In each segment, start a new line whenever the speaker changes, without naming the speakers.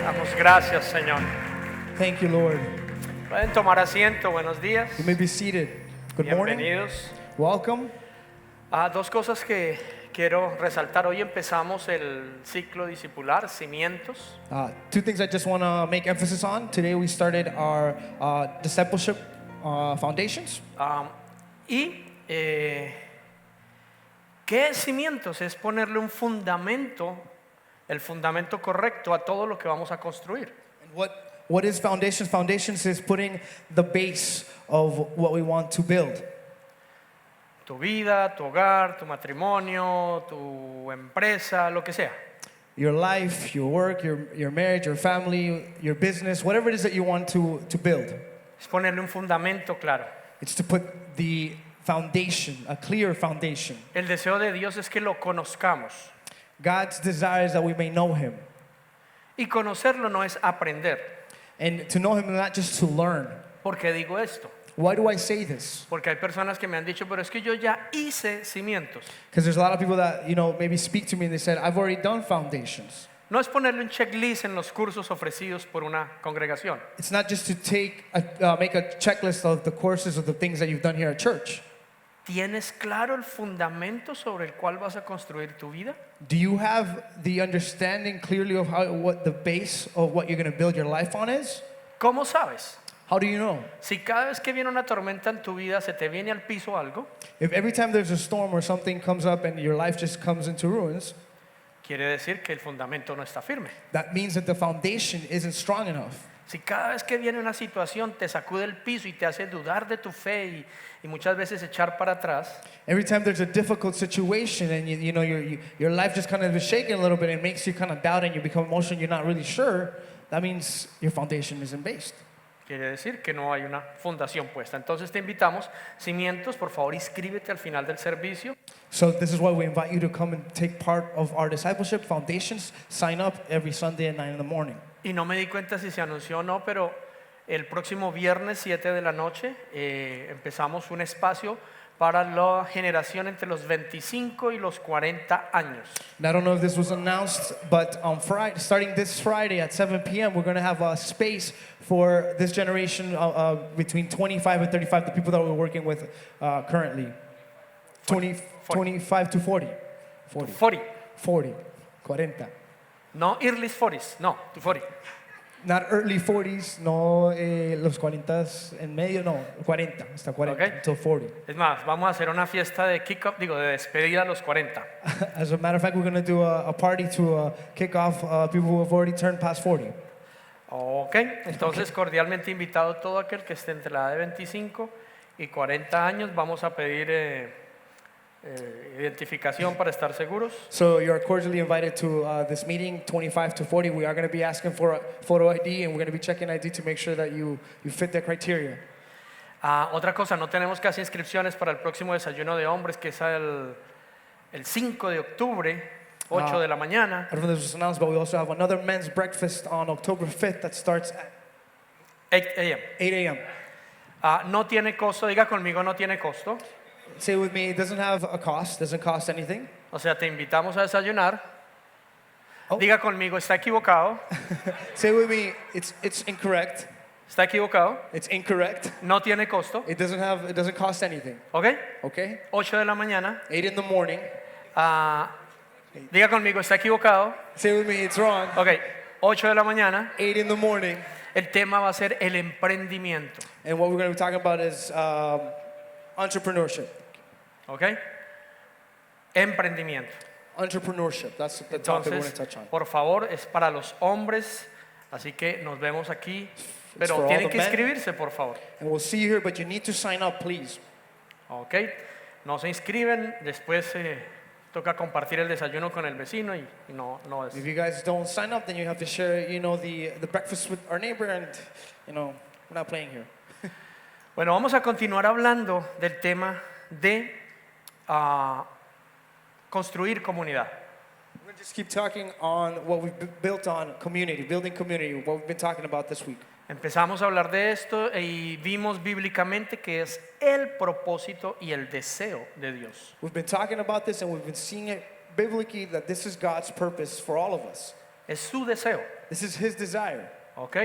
Damos gracias, Señor.
Thank you, Lord.
Pueden tomar asiento. Buenos días.
You may be seated. Good morning.
Bienvenidos.
Welcome.
Dos cosas que quiero resaltar. Hoy empezamos el ciclo discipular, Cimientos.
Two things I just want to make emphasis on. Today we started our discipleship foundations.
¿Qué es cimientos? Es ponerle un fundamento, el fundamento correcto a todo lo que vamos a construir.
And what is foundations? Foundations is putting the base of what we want to build.
Tu vida, tu hogar, tu matrimonio, tu empresa, lo que sea.
Your life, your work, your marriage, your family, your business, whatever it is that you want to build.
Es ponerle un fundamento claro.
It's to put the foundation, a clear foundation.
El deseo de Dios es que lo conozcamos.
God's desire is that we may know Him.
Y conocerlo no es aprender.
And to know Him is not just to learn.
¿Por qué digo esto?
Why do I say this?
Porque hay personas que me han dicho, pero es que yo ya hice cimientos.
Because there's a lot of people that, maybe speak to me and they said, I've already done foundations.
No es ponerle un checklist en los cursos ofrecidos por una congregación.
It's not just to make a checklist of the courses of the things that you've done here at church.
¿Tienes claro el fundamento sobre el cual vas a construir tu vida?
Do you have the understanding clearly of what the base of what you're going to build your life on is?
¿Cómo sabes?
How do you know?
Si cada vez que viene una tormenta en tu vida se te viene al piso algo,
If every time there's a storm or something comes up and your life just comes into ruins,
quiere decir que el fundamento no está firme.
that means that the foundation isn't strong enough.
Si cada vez que viene una situación te sacude el piso y te hace dudar de tu fe y muchas veces echar para atrás,
Every time there's a difficult situation and your life just kind of is shaking a little bit and it makes you kind of doubt and you become emotional, you're not really sure, that means your foundation isn't based.
quiere decir que no hay una fundación puesta. Entonces te invitamos, Cimientos, por favor inscríbete al final del servicio.
So this is why we invite you to come and take part of our discipleship foundations. Sign up every Sunday at 9 in the morning.
Y no me di cuenta si se anunció o no, pero el próximo viernes 7 de la noche empezamos un espacio para la generación entre los 25 y los 40 años.
And I don't know if this was announced, but on Friday, starting this Friday at 7 p.m., we're going to have a space for this generation between 25 and 35, the people that we're working with currently. 25 to 40.
40.
40.
No early 40s, no, to 40.
Not early 40s, no los 40s en medio, no, 40, hasta 40,
Okay.
until 40.
Es más, vamos a hacer una fiesta de de despedida a los 40.
As a matter of fact, we're going to do a party to kick off people who have already turned past 40.
Ok, entonces cordialmente invitado todo aquel que esté entre la edad de 25 y 40 años. Vamos a pedir identificación para estar seguros.
So you're cordially invited to this meeting, 25 to 40. We are going to be asking for a photo ID and we're going to be checking ID to make sure that you fit the criteria.
Otra cosa, no tenemos casi inscripciones para el próximo desayuno de hombres, que es el 5 de octubre, 8 de la mañana.
I don't know if this was announced, but we also have another men's breakfast on October 5th that starts at
8 a.m.
8 a.m.
No tiene costo, diga conmigo, no tiene costo.
Say with me, it doesn't have a cost, doesn't cost anything.
O sea, te invitamos a desayunar.
Oh.
Diga conmigo, está equivocado.
Say with me, it's incorrect.
Está equivocado.
It's incorrect.
No tiene costo.
It doesn't cost anything.
¿Ok?
Okay?
8 de la mañana.
8 in the morning.
Diga conmigo, está equivocado.
Say with me, it's wrong.
Ok, 8 de la mañana.
8 in the morning.
El tema va a ser el emprendimiento.
And what we're going to be talking about is entrepreneurship.
¿Ok? Emprendimiento.
Entrepreneurship, that's the topic we want to touch
Entonces,
on.
por favor, es para los hombres. Así que nos vemos aquí.
for
Pero
all
tienen
the
que
men.
inscribirse, por favor.
And we'll see you here, but you need to sign up, please.
¿Ok? No se inscriben. Después toca compartir el desayuno con el vecino y no es.
If you guys don't sign up, then you have to share, the breakfast with our neighbor, and we're not playing here.
Bueno, vamos a continuar hablando del tema de construir comunidad.
We're going to just keep talking on what we've built on community, building community, what we've been talking about this week.
Empezamos a hablar de esto y vimos bíblicamente que es el propósito y el deseo de Dios.
We've been talking about this and we've been seeing it biblically that this is God's purpose for all of us.
Es su deseo,
This is His desire.
¿ok?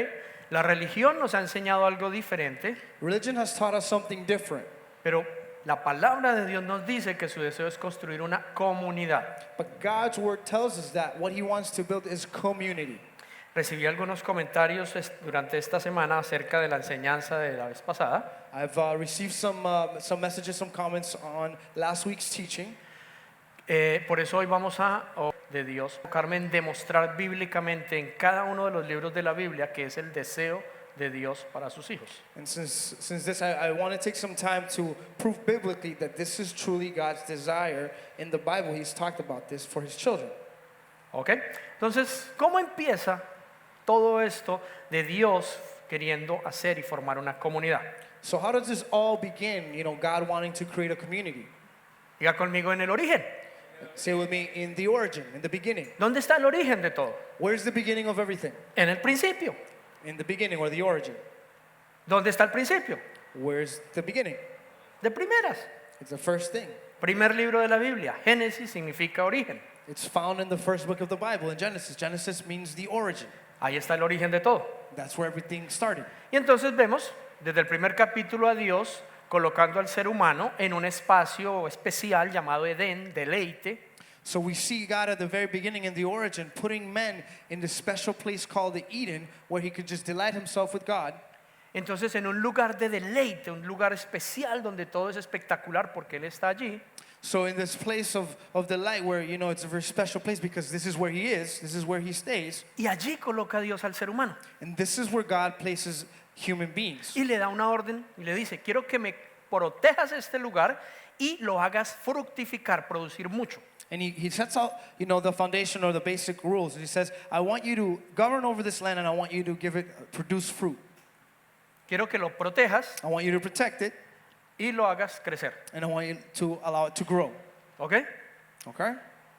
La religión nos ha enseñado algo diferente,
Religion has taught us something different,
pero la palabra de Dios nos dice que su deseo es construir una comunidad.
but God's word tells us that what He wants to build is community.
Recibí algunos comentarios durante esta semana acerca de la enseñanza de la vez pasada.
I've received some messages, some comments on last week's teaching.
Por eso hoy vamos de Dios, enfocarme en demostrar bíblicamente en cada uno de los libros de la Biblia que es el deseo de Dios para sus hijos.
And since this, I want to take some time to prove biblically that this is truly God's desire. In the Bible, He's talked about this for His children.
¿Ok? Entonces, ¿cómo empieza todo esto de Dios queriendo hacer y formar una comunidad?
So how does this all begin? You know, God wanting to create a community.
Diga conmigo en el origen.
Say with me, in the origin, in the beginning.
¿Dónde está el origen de todo?
Where's the beginning of everything?
En el principio.
In the beginning or the origin.
¿Dónde está el principio?
Where's the beginning?
De primeras.
It's the first thing.
Primer libro de la Biblia. Génesis significa origen.
It's found in the first book of the Bible, in Genesis. Genesis means the origin.
Ahí está el origen de todo.
That's where everything started.
Y entonces vemos desde el primer capítulo a Dios colocando al ser humano en un espacio especial llamado Edén, deleite,
So we see God at the very beginning in the origin putting men in this special place called the Eden where He could just delight Himself with God.
entonces en un lugar de deleite, un lugar especial donde todo es espectacular porque Él está allí.
So in this place of delight where, you know, it's a very special place because this is where He is, this is where He stays.
Y allí coloca a Dios al ser humano
And this is where God places human beings.
y le da una orden y le dice, quiero que me protejas este lugar y lo hagas fructificar, producir mucho.
And he sets out, you know, the foundation or the basic rules. He says, I want you to govern over this land and I want you to give it, produce fruit.
Quiero que lo protejas
I want you to protect it
y lo hagas crecer.
and I want you to allow it to grow.
¿Ok?
Okay?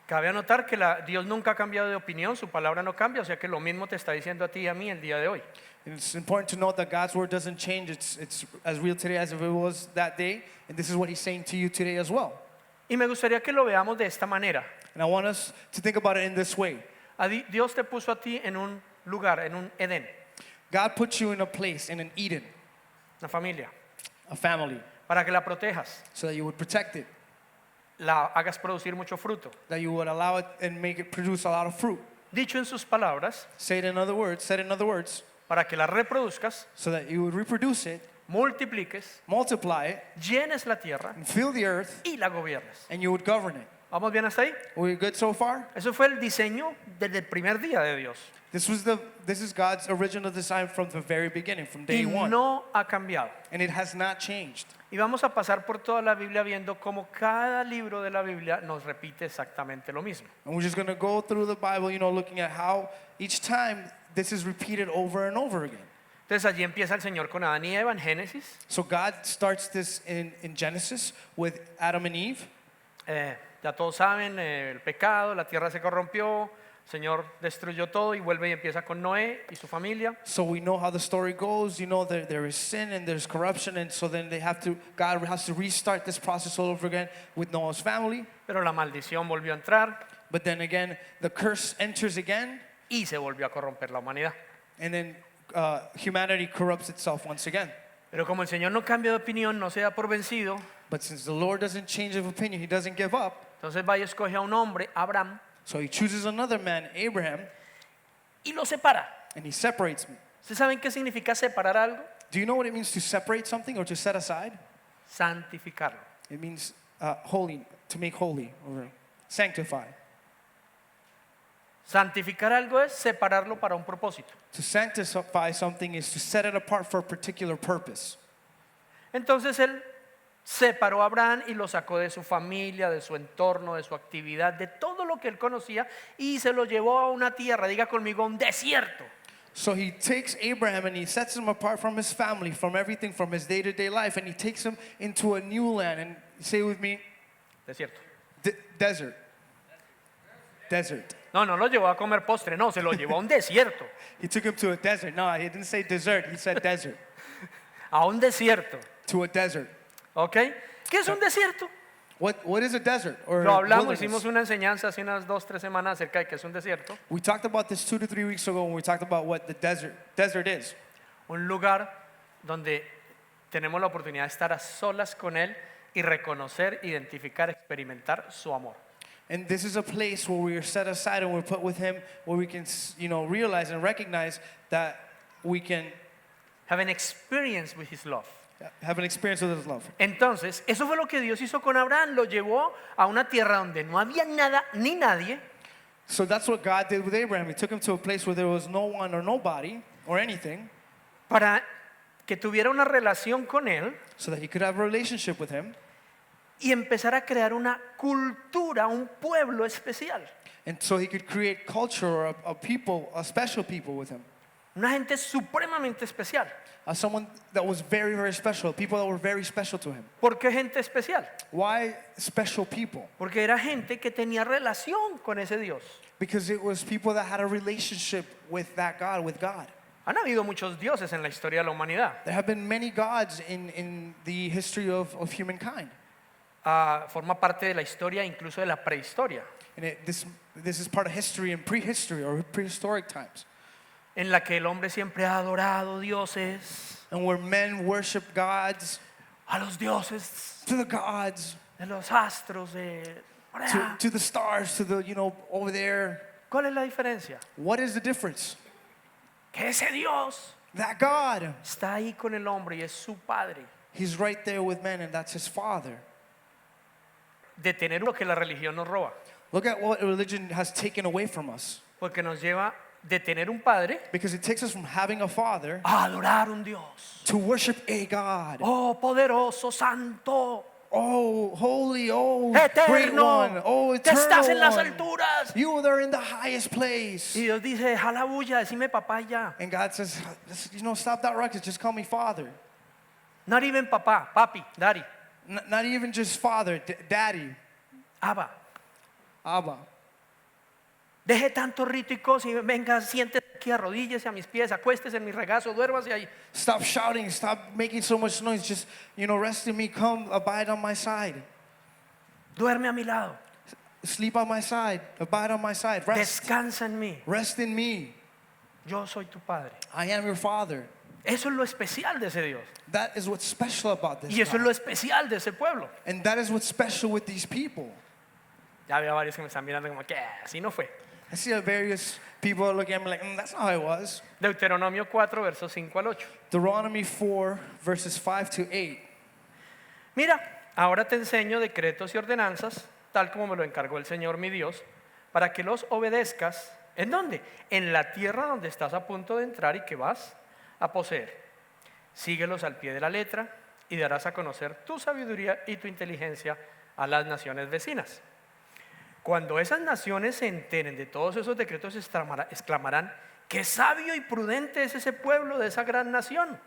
Cabe anotar que Dios nunca ha cambiado de opinión, su palabra no cambia, o sea que lo mismo te está diciendo a ti y a mí el día de hoy.
And it's important to note that God's word doesn't change. It's as real today as if it was that day. And this is what He's saying to you today as well.
Y me gustaría que lo veamos de esta manera.
And I want us to think about it in this way.
Dios te puso a ti en un lugar, en un Edén,
God put you in a place, in an Eden,
una familia,
a family,
para que la protejas,
so that you would protect it,
la hagas producir mucho fruto.
that you would allow it and make it produce a lot of fruit.
Dicho en sus palabras,
Said in other words,
para que la reproduzcas,
so that you would reproduce it,
multipliques,
multiply it,
llenes la tierra
and fill the earth,
y la gobiernes.
and you would govern it.
¿Vamos bien hasta ahí?
We good so far?
Eso fue el diseño desde el primer día de Dios.
This is God's original design from the very beginning, from day
Y
one.
no ha cambiado.
And it has not changed.
Y vamos a pasar por toda la Biblia viendo cómo cada libro de la Biblia nos repite exactamente lo mismo.
And we're just going to go through the Bible, you know, looking at how each time this is repeated over and over again.
Entonces allí empieza el Señor con Adán y Eva en Génesis.
So God starts this in Genesis with Adam and Eve.
Ya todos saben, el pecado, la tierra se corrompió, el Señor destruyó todo y vuelve y empieza con Noé y su familia.
So we know how the story goes. You know, there is sin and there's corruption. And so then God has to restart this process all over again with Noah's family.
Pero la maldición volvió a entrar
But then again, the curse enters again.
y se volvió a corromper la humanidad.
And then humanity corrupts itself once again.
Pero como el Señor no cambia de opinión, no se da por vencido,
But since the Lord doesn't change of opinion, He doesn't give up.
entonces va y escoge a un hombre, Abraham,
So He chooses another man, Abraham,
y lo separa.
and He separates me.
¿Ustedes saben qué significa separar algo?
Do you know what it means to separate something or to set aside?
Santificarlo.
It means holy, to make holy or sanctify.
Santificar algo es separarlo para un propósito.
To sanctify something is to set it apart for a particular purpose.
Entonces él separó a Abraham y lo sacó de su familia, de su entorno, de su actividad, de todo lo que él conocía y se lo llevó a una tierra, diga conmigo, un desierto.
So He takes Abraham and He sets him apart from his family, from everything, from his day-to-day life, and He takes him into a new land. And say with me,
Desierto.
desert. desert.
No, no lo llevó a comer postre, no, se lo llevó a un desierto.
He took him to a desert. No, he didn't say dessert. He said desert.
A un desierto.
To a desert.
¿Ok? ¿Qué es un desierto?
What is a desert? Or
Lo hablamos,
wilderness?
hicimos una enseñanza hace unas 2-3 semanas acerca de qué es un desierto.
We talked about this 2 to 3 weeks ago when we talked about what the desert is.
Un lugar donde tenemos la oportunidad de estar a solas con Él y reconocer, identificar, experimentar su amor.
And this is a place where we are set aside and we're put with Him, where we can, realize and recognize that we can
Have an experience with His love.
have an experience with His love.
Entonces, eso fue lo que Dios hizo con Abraham. Lo llevó a una tierra donde no había nada ni nadie.
So that's what God did with Abraham. He took him to a place where there was no one or nobody or anything,
Para que tuviera una relación con Él
so that he could have a relationship with Him
y empezar a crear una cultura, un pueblo especial.
and so he could create culture or a people, a special people with Him.
Una gente supremamente especial.
Someone that was very, very special, people that were very special to Him.
¿Por qué gente especial?
Why special people?
Porque era gente que tenía relación con ese Dios.
Because it was people that had a relationship with that God, with God.
Han habido muchos dioses en la historia de la humanidad.
There have been many gods in the history of humankind.
Forma parte de la historia incluso de la prehistoria,
And this is part of history and prehistory or prehistoric times.
en la que el hombre siempre ha adorado dioses,
And where men worship gods,
a los dioses
to the gods,
de los astros, de por allá.
to the stars, to the, over there.
¿Cuál es la diferencia?
What is the difference?
Que ese Dios
That God,
está ahí con el hombre y es su padre.
He's right there with men and that's His Father.
De tener lo que la religión nos roba.
Look at what religion has taken away from us.
Porque nos lleva de tener un padre
Because it takes us from having a Father
a adorar un Dios.
to worship a God.
Oh, poderoso, santo,
Oh, holy, oh, great one,
eterno,
oh,
que estás en las
eternal one.
alturas.
You are there in the highest place.
Y Dios dice, jala bulla, decime papá ya.
And God says, stop that ruckus, just call me Father.
Not even papá, papi, daddy,
Not even just Father, Daddy,
Abba.
Abba.
Deje tanto rito y cosas y venga, siéntese aquí, arrodíllese a mis pies, acuéstese en mi regazo, duérmase ahí.
Stop shouting, stop making so much noise, just, rest in me, come, abide on my side.
Duerme a mi lado,
Sleep on my side, abide on my side, rest.
descansa en mí.
Rest in me.
Yo soy tu padre.
I am your Father.
Eso es lo especial de ese Dios.
That is what's special about this
Y eso es
God.
lo especial de ese pueblo.
And that is what's special with these people.
Ya veo varios que me están mirando como que así no fue.
I see various people looking at me like, that's not how it was.
Deuteronomio 4, versos 5 al 8.
Deuteronomy 4, verses 5 to 8.
Mira, ahora te enseño decretos y ordenanzas, tal como me lo encargó el Señor mi Dios, para que los obedezcas. ¿En dónde? En la tierra donde estás a punto de entrar y que vas a poseer. Síguelos al pie de la letra y darás a conocer tu sabiduría y tu inteligencia a las naciones vecinas. Cuando esas naciones se enteren de todos esos decretos, exclamarán, qué sabio y prudente es ese pueblo de esa gran nación.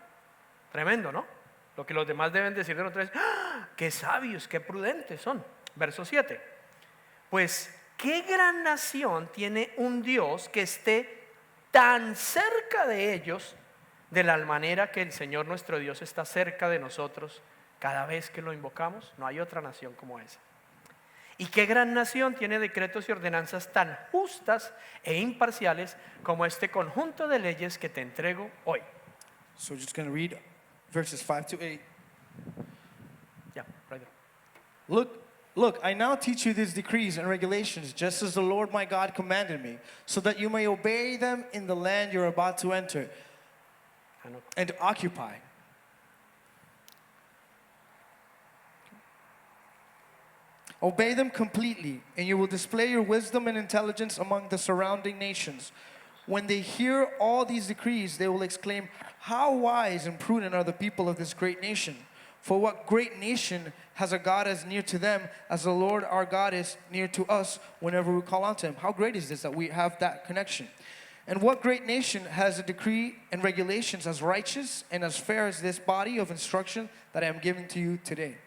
Tremendo, ¿no? Lo que los demás deben decir de nosotros es, ¡ah! Qué sabios, qué prudentes son. Verso 7. Pues, ¿qué gran nación tiene un Dios que esté tan cerca de ellos, de la manera que el Señor nuestro Dios está cerca de nosotros cada vez que lo invocamos? No hay otra nación como esa. ¿Y qué gran nación tiene decretos y ordenanzas tan justas e imparciales como este conjunto de leyes que te entrego hoy?
So just going to read verses 5 to 8.
Ya, right there.
Look, I now teach you these decrees and regulations, just as the Lord my God commanded me, so that you may obey them in the land you're about to enter and occupy. Obey them completely, and you will display your wisdom and intelligence among the surrounding nations. When they hear all these decrees, they will exclaim, how wise and prudent are the people of this great nation. For what great nation has a God as near to them as the Lord our God is near to us whenever we call on to Him? How great is this that we have that connection? And what great nation has a decree and regulations as righteous and as fair as this body of instruction that I am giving to you today?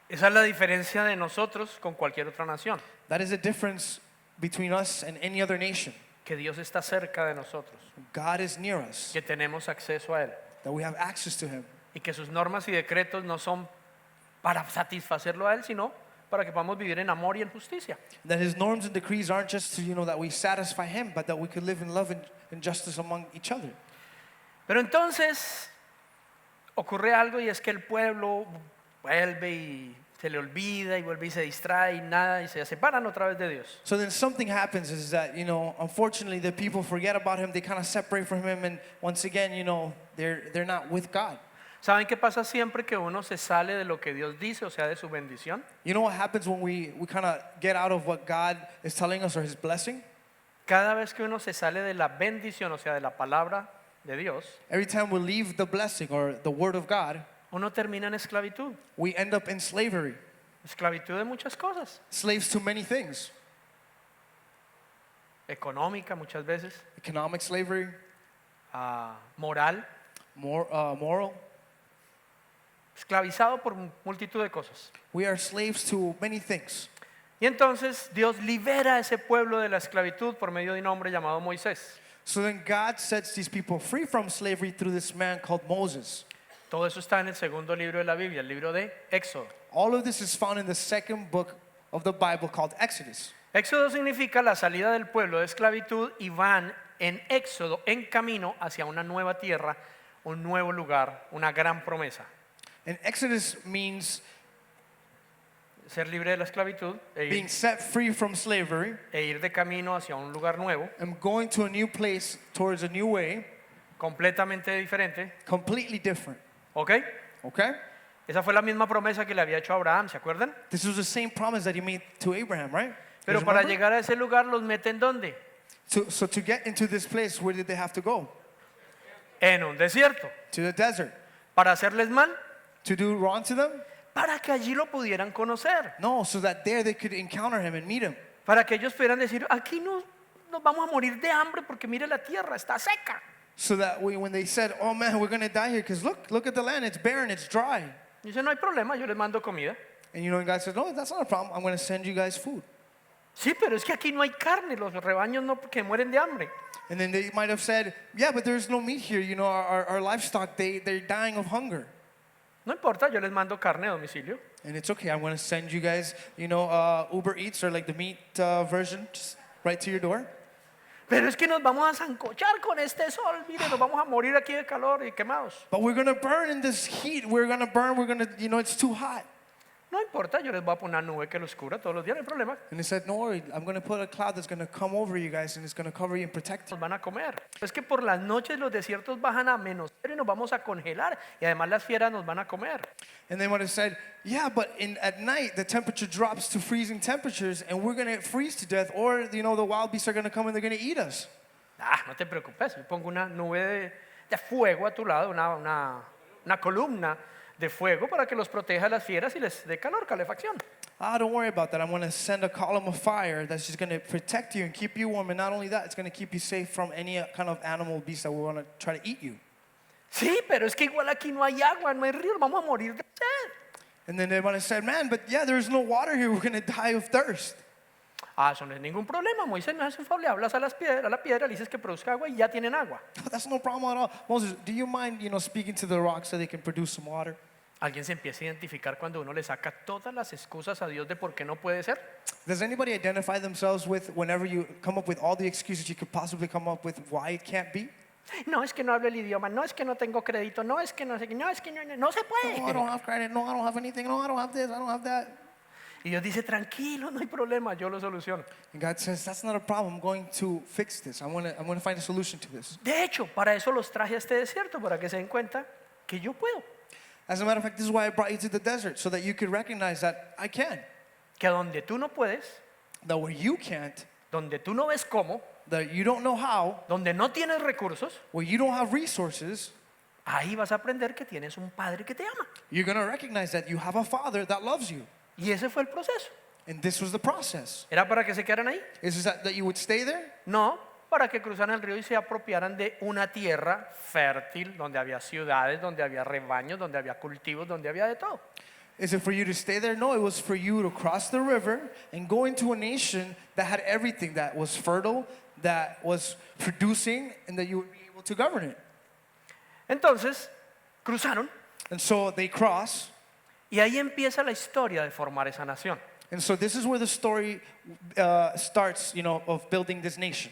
Esa es la diferencia de nosotros con cualquier otra nación.
That is the difference between us and any other nation.
que Dios está cerca de nosotros,
God is near us,
que tenemos acceso a Él
that we have access to Him,
y que sus normas y decretos no son para satisfacerlo a Él, sino para que podamos vivir en amor y en justicia.
that His norms and decrees aren't just to, that we satisfy Him, but that we could live in love and justice among each other.
Pero entonces ocurre algo y es que el pueblo vuelve y se le olvida y vuelve y se distrae y nada y se separan otra vez de Dios.
So then something happens is that, unfortunately the people forget about Him, they kind of separate from Him, and once again, they're not with God.
¿Saben qué pasa siempre que uno se sale de lo que Dios dice, o sea, de su bendición?
You know what happens when we kind of get out of what God is telling us or His blessing?
Cada vez que uno se sale de la bendición, o sea, de la palabra de Dios,
Every time we leave the blessing or the word of God,
uno termina en esclavitud.
we end up in slavery,
Esclavitud de muchas cosas.
slaves to many things.
Económica muchas veces,
Economic slavery,
moral,
moral.
esclavizado por multitud de cosas.
We are slaves to many things.
Y entonces Dios libera a ese pueblo de la esclavitud por medio de un hombre llamado Moisés.
So then God sets these people free from slavery through this man called Moses.
Todo eso está en el segundo libro de la Biblia, el libro de Éxodo.
All of this is found in the second book of the Bible called Exodus.
Éxodo significa la salida del pueblo de esclavitud y van en éxodo, en camino hacia una nueva tierra, un nuevo lugar, una gran promesa.
And Exodus means
Ser libre de la esclavitud
being set free from slavery
e ir de camino hacia un lugar nuevo,
and going to a new place towards a new way,
completamente diferente.
completely different.
¿Ok?
Okay?
Esa fue la misma promesa que le había hecho a Abraham, ¿se acuerdan?
This was the same promise that He made to Abraham, right?
Pero
You
para
remember?
llegar a ese lugar los meten ¿dónde?
So to get into this place, where did they have to go?
En un desierto.
To the desert.
¿Para hacerles mal?
To do wrong to them?
Para que allí lo pudieran conocer.
No, so that there they could encounter Him and meet Him.
Para que ellos pudieran decir, aquí no nos vamos a morir de hambre porque mire la tierra, está seca.
So that when they said, oh man, we're going to die here, because look at the land, it's barren, it's dry.
Y dice, no hay problema, yo les mando comida.
And God said, no, that's not a problem. I'm going to send you guys food.
Sí, pero es que aquí no hay carne, los rebaños no porque mueren de hambre.
And then they might have said, yeah, but there's no meat here. Our livestock, they're dying of hunger.
No importa, yo les mando carne a domicilio.
And it's okay. I'm going to send you guys, Uber Eats or like the meat version, just right to your door.
Pero es que nos vamos a sancochar con este sol, mire, nos vamos a morir aquí de calor y quemados.
But we're going to burn in this heat. We're going to burn. We're going to, it's too hot.
No importa, yo les voy a poner una nube que los cubra todos los días, no hay problema.
And he said, no worry, I'm going to put a cloud that's going to come over you guys and it's going to cover you and protect you.
Nos van a comer. Es que por las noches los desiertos bajan a menos cero y nos vamos a congelar y además las fieras nos van a comer.
And they might have said, yeah, but at night the temperature drops to freezing temperatures and we're going to freeze to death, or the wild beasts are going to come and they're going to eat us.
No te preocupes, yo pongo una nube de fuego a tu lado, una columna de fuego para que los proteja de las fieras y les dé calor, calefacción.
Don't worry about that. I'm going to send a column of fire that's just going to protect you and keep you warm. And not only that, it's going to keep you safe from any kind of animal beast that will want to try to eat you.
Sí, pero es que igual aquí no hay agua, no hay río, vamos a morir de sed.
And then they might have said, man, but yeah, there's no water here. We're going to die of thirst.
Eso no es ningún problema. Moisés no es un favor, le hablas a la piedra, le dices que produzca agua y ya tienen agua.
That's no problem at all. Moses, do you mind, speaking to the rocks so they can produce some water?
Alguien se empieza a identificar cuando uno le saca todas las excusas a Dios de por qué no puede ser.
Does anybody identify themselves with whenever you come up with all the excuses you could possibly come up with why it can't be?
No, es que no hablo el idioma, no es que no tengo crédito, no es que no sé, no es que no se puede.
No, I don't have credit. No, I don't have anything. No, I don't have this. I don't have that.
Y Dios dice, tranquilo, no hay problema, yo lo soluciono.
And God says, that's not a problem. I'm going to fix this. I'm going to find a solution to this.
De hecho, para eso los traje a este desierto, para que se den cuenta que yo puedo.
As a matter of fact, this is why I brought you to the desert, so that you could recognize that I can.
Que donde tú no puedes,
That where you can't,
donde tú no ves cómo,
that you don't know how,
donde no tienes recursos,
where you don't have resources,
ahí vas a aprender que tienes un padre que te ama.
you're going to recognize that you have a father that loves you.
Y ese fue el proceso.
And this was the process.
¿Era para que se quedaran ahí?
Is that you would stay there?
No, para que cruzaran el río y se apropiaran de una tierra fértil, donde había ciudades, donde había rebaños, donde había cultivos, donde había de todo.
Is it for you to stay there? No, it was for you to cross the river and go into a nation that had everything, that was fertile, that was producing, and that you would be able to govern it.
Entonces, cruzaron
And so they cross.
y ahí empieza la historia de formar esa nación.
And so this is where the story starts, of building this nation.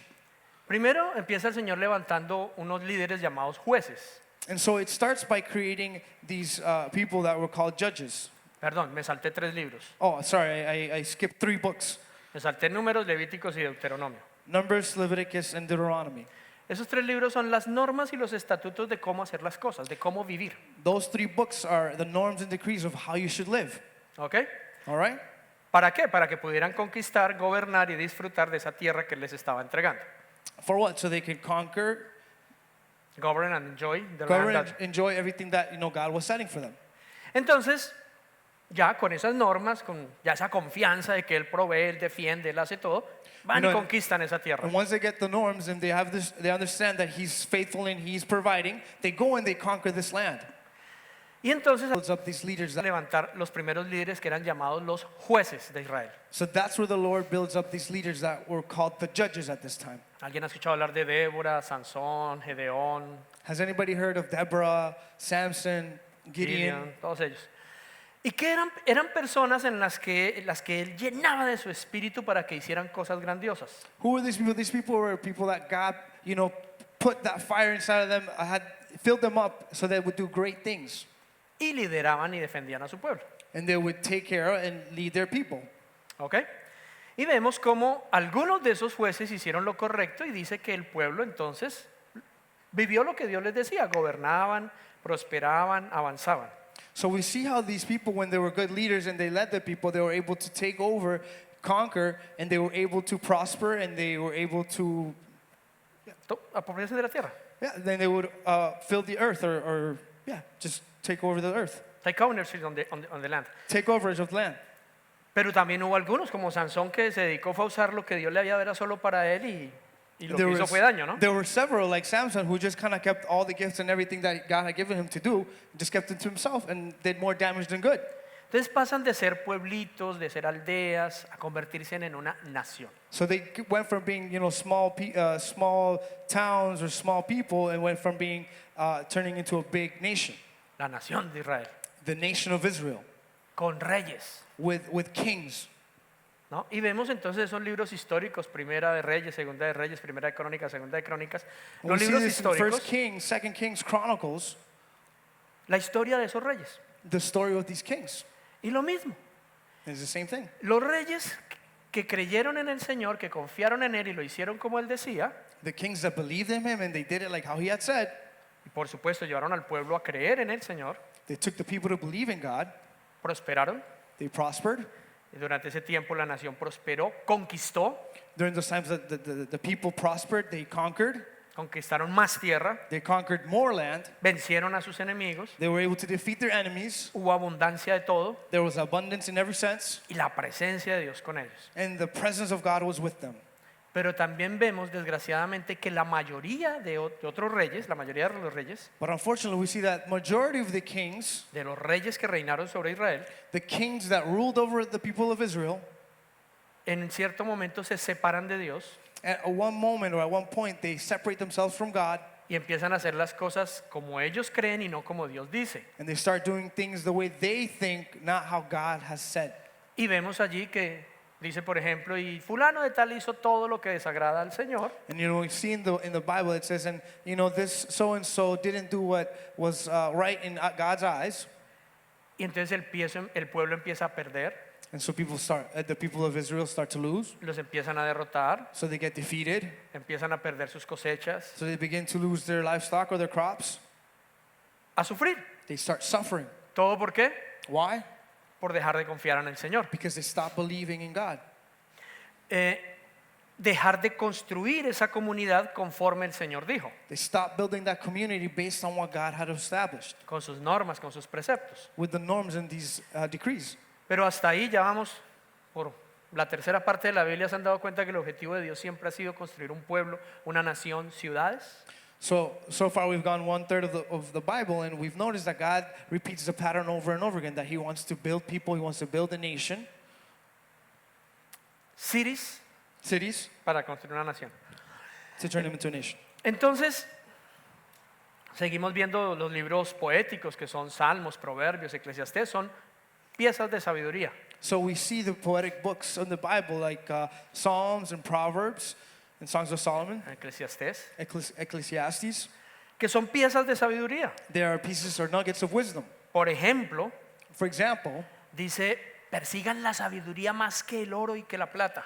Primero empieza el Señor levantando unos líderes llamados jueces.
And so it starts by creating these people that were called judges.
Perdón, me salté 3 libros.
Oh, sorry, I skipped 3 books.
Me salté Números, Levíticos y Deuteronomio.
Numbers, Leviticus, and Deuteronomy.
Esos 3 libros son las normas y los estatutos de cómo hacer las cosas, de cómo vivir.
Those 3 books are the norms and decrees of how you should live.
¿Ok?
All right?
¿Para qué? Para que pudieran conquistar, gobernar y disfrutar de esa tierra que les estaba entregando.
For what? So they could conquer,
Govern and enjoy the
govern,
land.
and enjoy everything that God was setting for them.
Entonces, ya con esas normas, con ya esa confianza de que Él provee, Él defiende, Él hace todo, van y conquistan esa tierra.
And once they get the norms and they understand that He's faithful and He's providing, they go and they conquer this land.
Y entonces
Builds up these leaders.
levantar los primeros líderes que eran llamados los jueces de Israel.
So that's where the Lord builds up these leaders that were called the judges at this time.
¿Alguien ha escuchado hablar de Débora, Sansón, Gedeón,
Has anybody heard of Deborah, Samson, Gideon?
Gideon, todos ellos? Y que eran personas en las que Él llenaba de su espíritu para que hicieran cosas grandiosas.
Who were these people? These people were people that God, put that fire inside of them, had filled them up so they would do great things.
Y lideraban y defendían a su pueblo.
And they would take care of and lead their people.
¿Ok? Y vemos cómo algunos de esos jueces hicieron lo correcto y dice que el pueblo entonces vivió lo que Dios les decía, gobernaban, prosperaban, avanzaban.
So we see how these people, when they were good leaders and they led the people, they were able to take over, conquer, and they were able to prosper, and they were able to,
Apropiarse de la tierra.
then they would fill the earth or just take over the earth.
Take ownership on the land.
Take over of land.
Pero también hubo algunos, como Sansón, que se dedicó a usar lo que Dios le había dado era solo para él y lo que hizo fue daño, ¿no?
There were several, like Samson, who just kind of kept all the gifts and everything that God had given him to do, just kept it to himself and did more damage than good.
Entonces pasan de ser pueblitos, de ser aldeas, a convertirse en una nación.
So they went from being, small towns or small people, and went from being turning into a big nation,
La nación de Israel,
the nation of Israel,
con reyes,
with kings.
¿no? Y vemos entonces esos libros históricos, Primera de Reyes, Segunda de Reyes, Primera de Crónicas, Segunda de Crónicas,
We
los
see
libros
this in
históricos,
First Kings, Second Kings, Chronicles,
la historia de esos reyes.
the story of these kings.
Y lo mismo,
It's the same thing.
los reyes que creyeron en el Señor, que confiaron en Él y lo hicieron como Él decía,
The kings that believed in him and they did it like how he had said,
y por supuesto llevaron al pueblo a creer en el Señor,
they took the people to believe in God,
prosperaron,
they prospered.
y durante ese tiempo la nación prosperó, conquistó,
During those times that the people prospered, they
conquistaron más tierra,
conquered more land,
vencieron a sus enemigos,
they were able to defeat their enemies.
hubo abundancia de todo
There was abundance in every sense,
y la presencia de Dios con ellos.
and the presence of God was with them.
Pero también vemos desgraciadamente que la mayoría de otros reyes, la mayoría de los reyes,
But unfortunately, we see that majority of the kings,
de los reyes que reinaron sobre Israel,
the kings that ruled over the people of Israel,
en cierto momento se separan de Dios
at one moment or at one point, they separate themselves from God
y empiezan a hacer las cosas como ellos creen y no como Dios dice.
and they start doing things the way they think, not how God has said.
Y vemos allí que dice, por ejemplo, y fulano de tal hizo todo lo que desagrada al Señor,
And we see in the Bible it says, and this so and so didn't do what was right in God's eyes,
y entonces el pueblo empieza a perder,
and so the people of Israel start to lose,
los empiezan a derrotar,
so they get defeated,
empiezan a perder sus cosechas,
so they begin to lose their livestock or their crops.
a sufrir.
They start suffering.
¿Todo por qué?
Why?
Por dejar de confiar en el Señor.
Because they stop believing in God.
Dejar de construir esa comunidad conforme el Señor dijo,
They stop building that community based on what God had established,
con sus normas, con sus preceptos.
with the norms and these decrees.
Pero hasta ahí ya vamos por la tercera parte de la Biblia. ¿Se han dado cuenta que el objetivo de Dios siempre ha sido construir un pueblo, una nación, ciudades?
So far we've gone 1/3 of the Bible, and we've noticed that God repeats the pattern over and over again, that He wants to build people, He wants to build a nation,
cities
cities,
para construir una nación.
to turn them into a nation.
Entonces, seguimos viendo los libros poéticos que son Salmos, Proverbios, Eclesiastés, son piezas de sabiduría.
So we see the poetic books in the Bible, like Psalms and Proverbs and Songs of Solomon,
Eclesiastés,
Ecclesiastes.
que son piezas de sabiduría.
They are pieces or nuggets of wisdom.
Por ejemplo,
For example,
dice, persigan la sabiduría más que el oro y que la plata,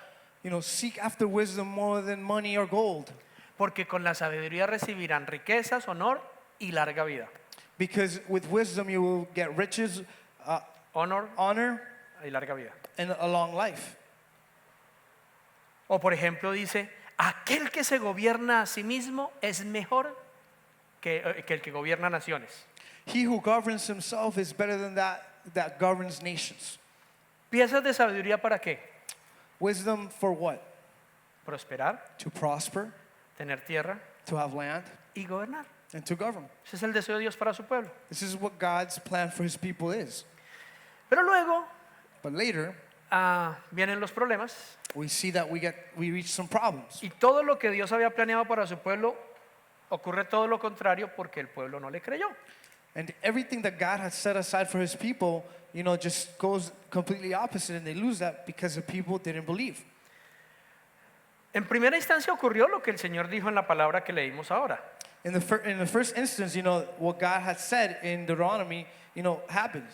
seek after wisdom more than money or gold,
porque con la sabiduría recibirán riquezas, honor y larga vida.
because with wisdom you will get riches,
Honor
honor,
y larga vida.
and a long life.
O por ejemplo dice, aquel que se gobierna a sí mismo es mejor que el que gobierna naciones.
He who governs himself is better than that governs nations.
Piezas de sabiduría para qué?
Wisdom for what?
Prosperar,
To prosper,
tener tierra
to have land,
y gobernar.
and to govern.
Ese es el deseo de Dios para su pueblo.
This is what God's plan for His people is.
Pero luego
But later,
vienen los problemas
we see that we reach some problems.
y todo lo que Dios había planeado para su pueblo ocurre todo lo contrario porque el pueblo no le creyó.
And everything that God had set aside for His people, just goes completely opposite, and they lose that because the people didn't believe.
En primera instancia ocurrió lo que el Señor dijo en la palabra que leímos ahora.
In the first instance, what God had said in Deuteronomy, happened.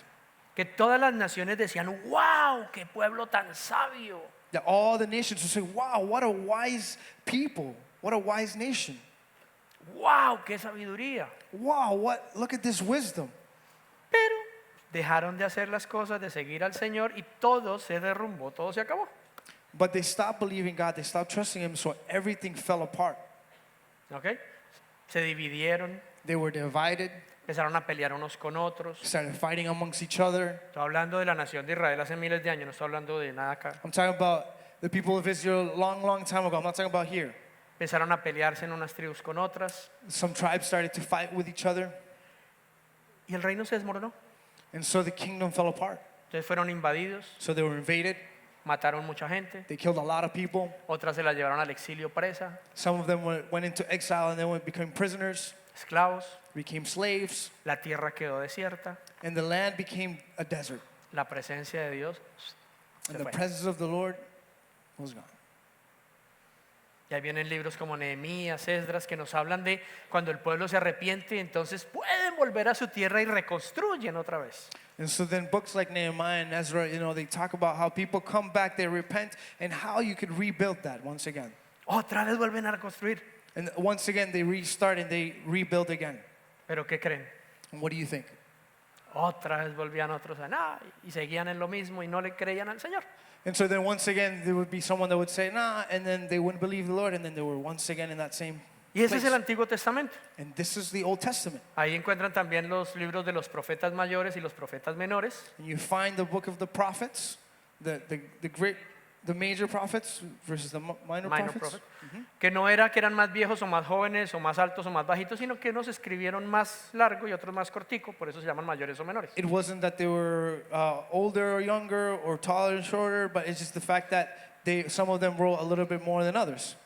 Que todas las naciones decían, wow, qué pueblo tan sabio.
That all the nations would say, wow, what a wise people, what a wise nation.
Wow, qué sabiduría.
Wow, look at this wisdom.
Pero dejaron de hacer las cosas, de seguir al Señor y todo se derrumbó, todo se acabó.
But they stopped believing God, they stopped trusting Him, so everything fell apart.
¿Ok? Se dividieron,
They were divided,
empezaron a pelear unos con otros.
started fighting amongst each other.
Estoy hablando de la nación de Israel hace miles de años, no estoy hablando de nada acá.
I'm talking about the people of Israel long time ago. I'm not talking about here.
Empezaron a pelearse en unas tribus con otras
Some tribes started to fight with each other,
y el reino se desmoronó.
and so the kingdom fell apart.
Entonces fueron invadidos,
So they were invaded,
mataron mucha gente,
they killed a lot of people.
otras se las llevaron al exilio presa,
Some of them went into exile and then became prisoners,
esclavos,
became slaves,
la tierra quedó desierta,
and the land became a desert.
la presencia de Dios se
And the
fue.
presence of the Lord was gone.
Y ahí vienen libros como Nehemías, Esdras, que nos hablan de cuando el pueblo se arrepiente, entonces pueden volver a su tierra y reconstruyen otra vez.
And so then books like Nehemiah and Ezra, they talk about how people come back, they repent, and how you could rebuild that once again.
Otra vez vuelven a reconstruir.
And once again, they restart and they rebuild again.
Pero ¿qué creen?
And what do you think?
Otra vez volvían otros a nada y seguían en lo mismo y no le creían al Señor.
And so then once again, there would be someone that would say, nah, and then they wouldn't believe the Lord, and then they were once again in that same
Y ese es el
place.
Antiguo Testamento.
And this is the Old Testament.
Ahí encuentran también los libros de los profetas mayores y los profetas menores.
And you find the book of the prophets, the major prophets versus the minor
Minor
prophets.
prophet, que no era que eran más viejos o más jóvenes o más altos o más bajitos, sino que unos escribieron más largo y otros más cortico, por eso se llaman mayores o menores.
It wasn't that they were older or younger or taller and shorter, but it's just the fact that some of them wrote a little bit more than others.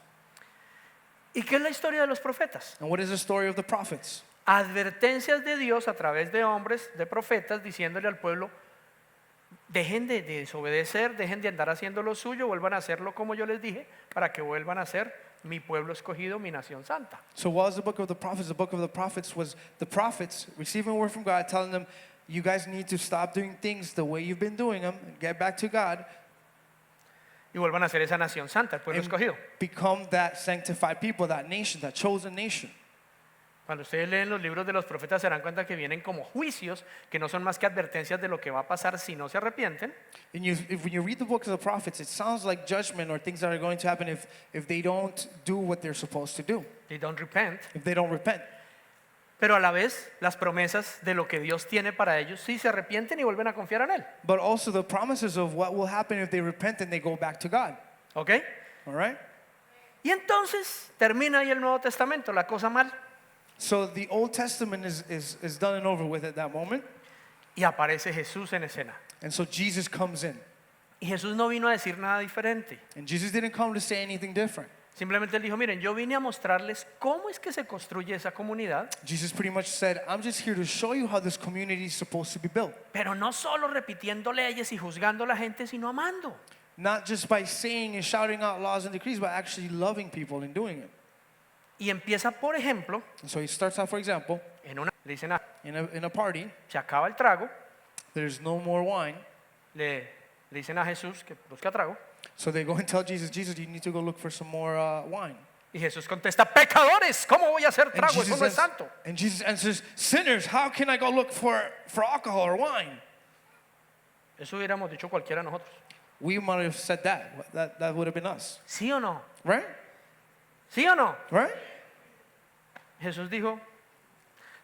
¿Y qué es la historia de los profetas?
And what is the story of the prophets?
Advertencias de Dios a través de hombres, de profetas, diciéndole al pueblo, dejen de desobedecer, dejen de andar haciendo lo suyo, vuelvan a hacerlo como yo les dije, para que vuelvan a ser mi pueblo escogido, mi nación santa.
So what was the book of the prophets? The book of the prophets was the prophets receiving a word from God, telling them, you guys need to stop doing things the way you've been doing them, and get back to God,
Y vuelvan a ser esa nación santa, el pueblo
and
escogido.
become that sanctified people, that nation, that chosen nation.
Cuando ustedes leen los libros de los profetas se dan cuenta que vienen como juicios, que no son más que advertencias de lo que va a pasar si no se arrepienten.
And when you read the books of the prophets, it sounds like judgment or things that are going to happen if they don't do what they're supposed to do,
They don't repent.
if they don't repent.
Pero a la vez, las promesas de lo que Dios tiene para ellos, sí se arrepienten y vuelven a confiar en Él.
But also the promises of what will happen if they repent and they go back to God.
¿Ok?
All right?
Y entonces termina ahí el Nuevo Testamento, la cosa mal.
So the Old Testament is done and over with at that moment.
y aparece Jesús en escena.
And so Jesus comes in.
Y Jesús no vino a decir nada diferente.
And Jesus didn't come to say anything different.
Simplemente él dijo, miren, yo vine a mostrarles cómo es que se construye esa comunidad,
Jesus pretty much said, I'm just here to show you how this community is supposed to be built.
pero no solo repitiendo leyes y juzgando a la gente, sino amando.
Not just by saying and shouting out laws and decrees, but actually loving people and doing it.
Y empieza, por ejemplo,
And so he starts out, for example,
le dicen,
in a party,
se acaba el trago,
there's no more wine.
le dicen a Jesús que busca trago,
So they go and tell Jesus, Jesus, you need to go look for some more wine.
y Jesús contesta, pecadores, ¿cómo voy a hacer trago? Eso no es santo.
And Jesus answers, sinners, how can I go look for alcohol or wine?
Eso hubiéramos dicho cualquiera de nosotros.
We might have said that. That would have been us.
¿Sí o no?
Right?
¿Sí o no?
Right?
Jesús dijo,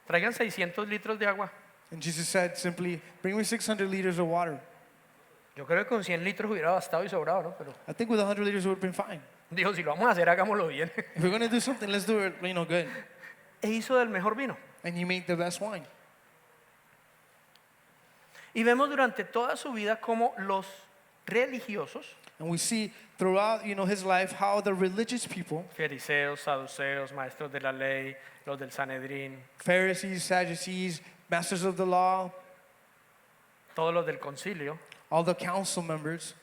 traigan 600 litros de agua.
And Jesus said simply, bring me 600 liters of water.
Yo creo que con 100 litros hubiera bastado y sobrado, ¿no? Pero
I think with 100 liters it would have been fine.
dijo, si lo vamos a hacer, hagámoslo bien.
If we're going to do something, let's do it, good.
E hizo del mejor vino.
And he made the best wine.
Y vemos durante toda su vida cómo los religiosos,
And we see throughout, his life how the religious people,
fariseos, saduceos, maestros de la ley, los del Sanedrín,
Pharisees, Sadducees, masters of the law,
todos los del concilio,
all the council members,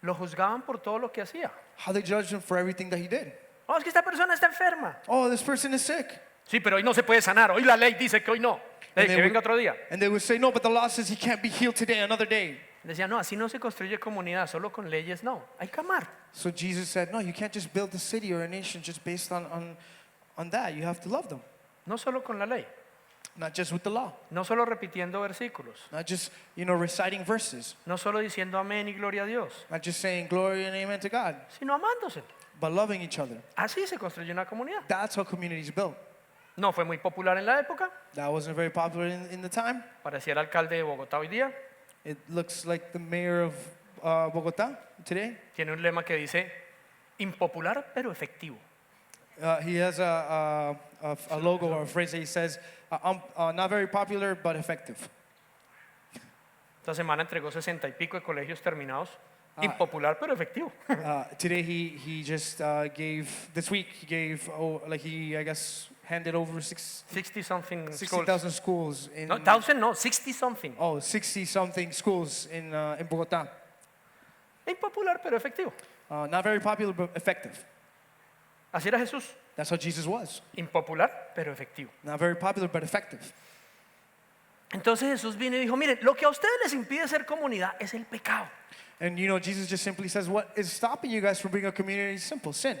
lo juzgaban por todo lo que hacía.
how they judged him for everything that he did.
Oh, es que esta persona está enferma.
Oh, this person is sick.
Sí, pero hoy no se puede sanar. Hoy la ley dice que hoy no.
And they
Que
would-
venga otro día.
And they would say, no, but the law says he can't be healed today, another day.
Decía, no, así no se construye comunidad, solo con leyes no. Hay que amar.
So Jesus said, no, you can't just build a city or a nation just based on that. You have to love them,
No solo con la ley.
not just with the law,
No solo repitiendo versículos.
not just, reciting verses,
No solo diciendo amén y gloria a Dios.
not just saying glory and amen to God,
Sino amándose.
but loving each other.
Así se construye una comunidad.
That's how communities built.
No fue muy popular en la época.
That wasn't very popular in the time.
Parecía el alcalde de Bogotá hoy día.
It looks like the mayor of Bogota today.
Tiene un lema que dice, impopular pero efectivo.
He has a logo or a phrase that he says, not very popular, but effective.
Esta semana entregó 60 y pico de colegios terminados. Impopular pero efectivo.
Today he just this week he gave, I guess, handed over
60 something schools.
60,000 schools in,
No, 1,000 no, 60 something.
60 something schools in Bogota.
Impopular pero efectivo.
Not very popular, but effective.
Así era Jesús.
That's how Jesus was.
Impopular pero efectivo.
Not very popular, but effective.
Entonces Jesús vino y dijo, miren, lo que a ustedes les impide ser comunidad es el pecado.
And Jesus just simply says, what is stopping you guys from being a community? Simple, sin.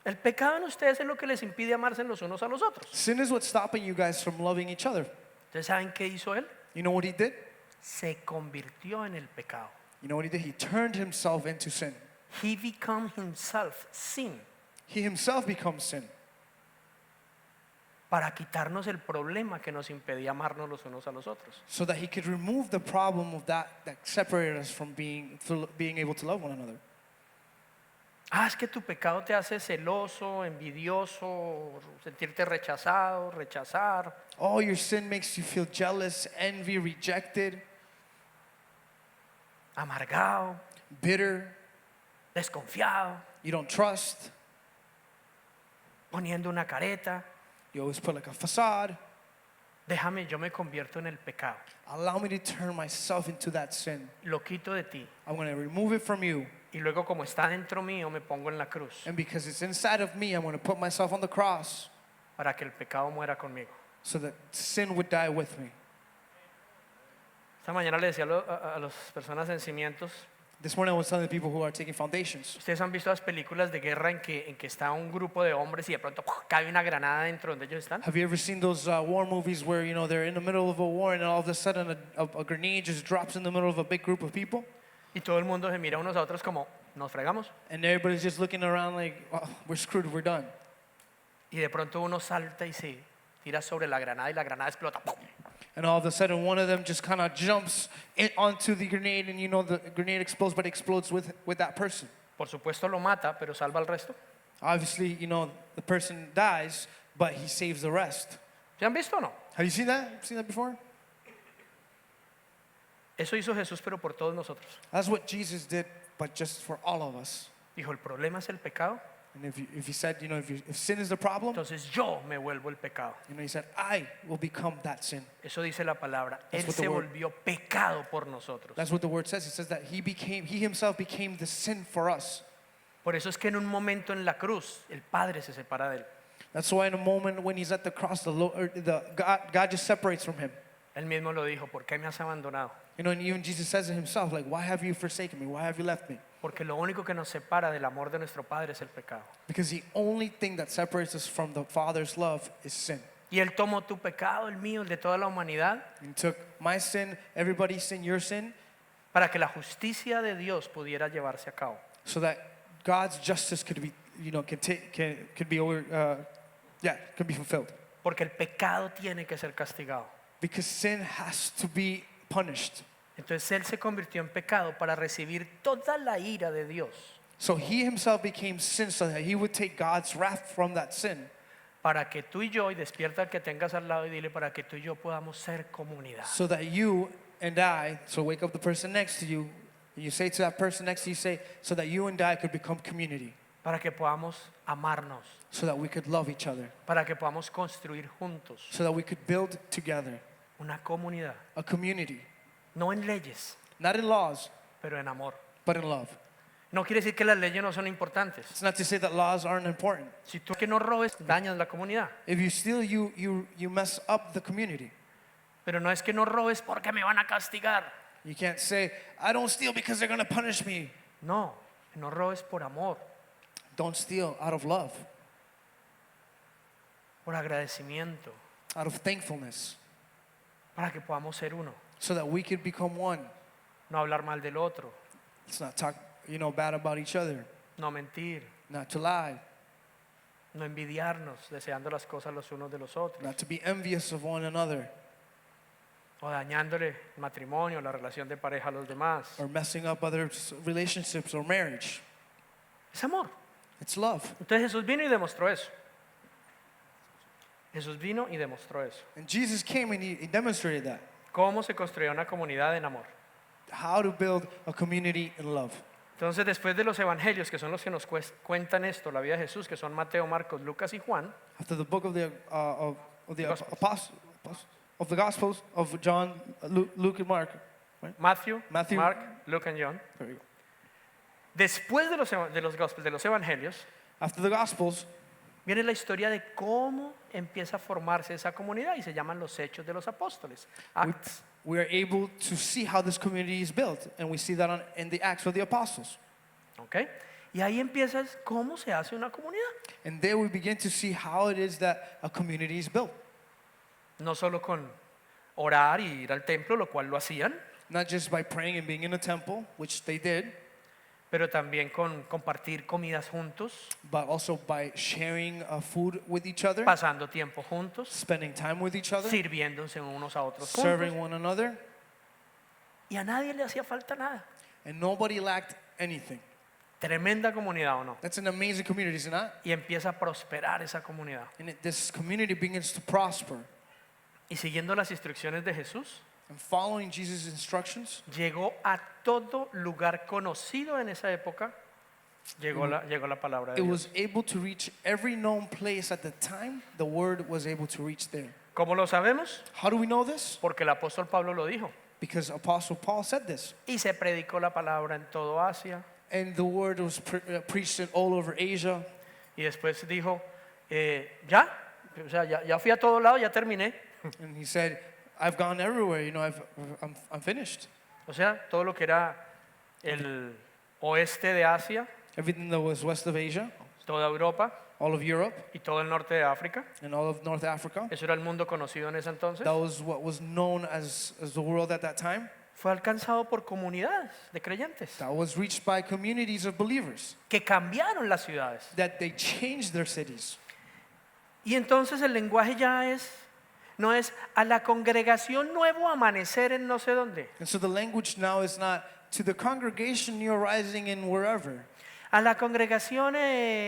El pecado en ustedes es lo que les impide amarse los unos a los otros.
Sin is what's stopping you guys from loving each other.
¿Ustedes saben qué hizo él?
You know what he did?
Se convirtió en el pecado.
You know what he did? He turned himself into sin.
He became himself sin
He himself becomes sin
para quitarnos el problema que nos impedía amarnos los unos a los otros.
so that he could remove the problem of that separated us from being able to love one another.
Ah, es que tu pecado te hace celoso, envidioso, sentirte rechazado, rechazar.
Oh, your sin makes you feel jealous, envy, rejected,
Amargado,
bitter.
desconfiado,
You don't trust.
poniendo una careta.
You always put like a facade.
Déjame, yo me convierto en el pecado.
Allow me to turn myself into that sin.
Lo quito de ti.
I'm going to remove it from you.
Y luego como está dentro mío, me pongo en la cruz
And because it's inside of me, I'm going to put myself on the cross
para que el pecado muera conmigo.
so that sin would die with me.
Esta mañana le decía a las personas en cimientos,
This morning I was telling the people who are taking foundations.
ustedes han visto las películas de guerra en que está un grupo de hombres y de pronto ¡puf! Cae una granada dentro donde ellos están.
Have you ever seen those war movies where, they're in the middle of a war and all of a sudden a grenade just drops in the middle of a big group of people?
Y todo el mundo se mira unos a otros como, nos fregamos.
And everybody's just looking around like, oh, we're screwed, we're done.
Y de pronto uno salta y se tira sobre la granada y la granada explota. ¡Pum!
And all of a sudden one of them just kind of jumps onto the grenade and the grenade explodes, but it explodes with that person.
Por supuesto lo mata, pero salva al resto.
Obviously, the person dies, but he saves the rest.
¿Se han visto o no?
Have you seen that? Seen that before?
Eso hizo Jesús, pero por todos nosotros.
That's what Jesus did, but just for all of us.
Dijo, el problema es el pecado,
And if he said, if sin is the problem,
entonces yo me vuelvo el pecado.
he said, I will become that sin.
Eso dice la palabra.
That's
Él
what the
se
word-
volvió pecado por nosotros.
That's what the word says. It says that he himself became the sin for us.
Por eso es que en un momento en la cruz, el Padre se separa de él.
That's why in a moment when he's at the cross, God just separates from him.
Él mismo lo dijo, ¿por qué me has abandonado?
And even Jesus says it himself, like, why have you forsaken me? Why have you left me?
Porque lo único que nos separa del amor de nuestro Padre es el pecado.
Because the only thing that separates us from the Father's love is sin.
Y Él tomó tu pecado, el mío, el de toda la humanidad,
He took my sin, everybody's sin, your sin,
para que la justicia de Dios pudiera llevarse a cabo.
so that God's justice could be, could be fulfilled.
Porque el pecado tiene que ser castigado.
Because sin has to be punished.
Entonces Él se convirtió en pecado para recibir toda la ira de Dios,
So he himself became sin so that he would take God's wrath from that sin.
para que tú y yo, y despierta al que tengas al lado y dile, para que tú y yo podamos ser comunidad.
So that you and I, so wake up the person next to you, and you say to that person next to you, say, so that you and I could become community.
Para que podamos amarnos,
So that we could love each other.
para que podamos construir juntos
So that we could build together
una comunidad,
a community.
no en leyes,
Not in laws,
pero en amor.
but in love.
No quiere decir que las leyes no son importantes.
It's not to say that laws aren't important.
Si tú que no robes, dañas la comunidad.
If you steal, you mess up the community.
Pero no es que no robes porque me van a castigar.
You can't say, I don't steal because they're going to punish me.
No, no robes por amor,
Don't steal out of love,
por agradecimiento,
out of thankfulness,
para que podamos ser uno.
so that we could become one.
No hablar mal del otro,
Let's not talk, bad about each other,
no mentir,
not to lie,
no envidiarnos, deseando las cosas los unos de los otros,
not to be envious of one another,
o dañándole el matrimonio, la relación de pareja a los demás.
or messing up other relationships or marriage.
Es amor.
It's love.
Entonces Jesús vino y demostró eso. Jesús vino y demostró eso.
And Jesus came and he demonstrated that.
¿Cómo se construía una comunidad en amor?
How to build a community in love.
Entonces, después de los evangelios, que son los que nos cuentan esto, la vida de Jesús, que son Mateo, Marcos, Lucas y Juan,
After the book of the
Gospels.
of the Gospels of John, Luke, and Mark. Right?
Matthew,
Matthew.
Mark, Luke y John.
There we go.
Después de los Gospels, de los evangelios,
After the Gospels,
viene la historia de cómo empieza a formarse esa comunidad y se llaman los Hechos de los Apóstoles, Acts.
we are able to see how this community is built, and we see that in the Acts of the Apostles.
¿Ok? Y ahí empiezas cómo se hace una comunidad.
And there we begin to see how it is that a community is built.
No solo con orar y ir al templo, lo cual lo hacían,
Not just by praying and being in a temple, which they did,
pero también con compartir comidas juntos,
but also by sharing food with each other,
pasando tiempo juntos,
spending time with each other,
sirviéndose unos a otros juntos.
serving one another,
Y a nadie le hacía falta nada.
and nobody lacked anything.
Tremenda comunidad, ¿o no?
That's an amazing community, isn't it?
Y empieza a prosperar esa comunidad.
And this community begins to prosper.
Y siguiendo las instrucciones de Jesús,
And following Jesus' instructions,
llegó a todo lugar conocido en esa época. Llegó la palabra de
it
Dios.
was able to reach every known place at the time. The word was able to reach there.
¿Cómo lo sabemos?
How do we know this?
Porque el apóstol Pablo lo dijo.
Because Apostle Paul said this.
Y se predicó la palabra en todo Asia.
And the word was preached in all over Asia.
Y después dijo, ya, o sea, ya fui a todo lado, ya terminé.
And he said, I've gone everywhere, I'm finished.
O sea, todo lo que era el oeste de Asia,
Everything that was west of Asia,
toda Europa
all of Europe,
y todo el norte de África.
and all of North Africa.
Eso era el mundo conocido en ese entonces.
That was what was known as the world at that time.
Fue alcanzado por comunidades de creyentes
That was reached by communities of believers.
que cambiaron las ciudades.
That they changed their cities.
Y entonces el lenguaje ya no es a la congregación nuevo amanecer en no sé dónde,
And so the language now is not to the congregation new rising in wherever.
a la congregación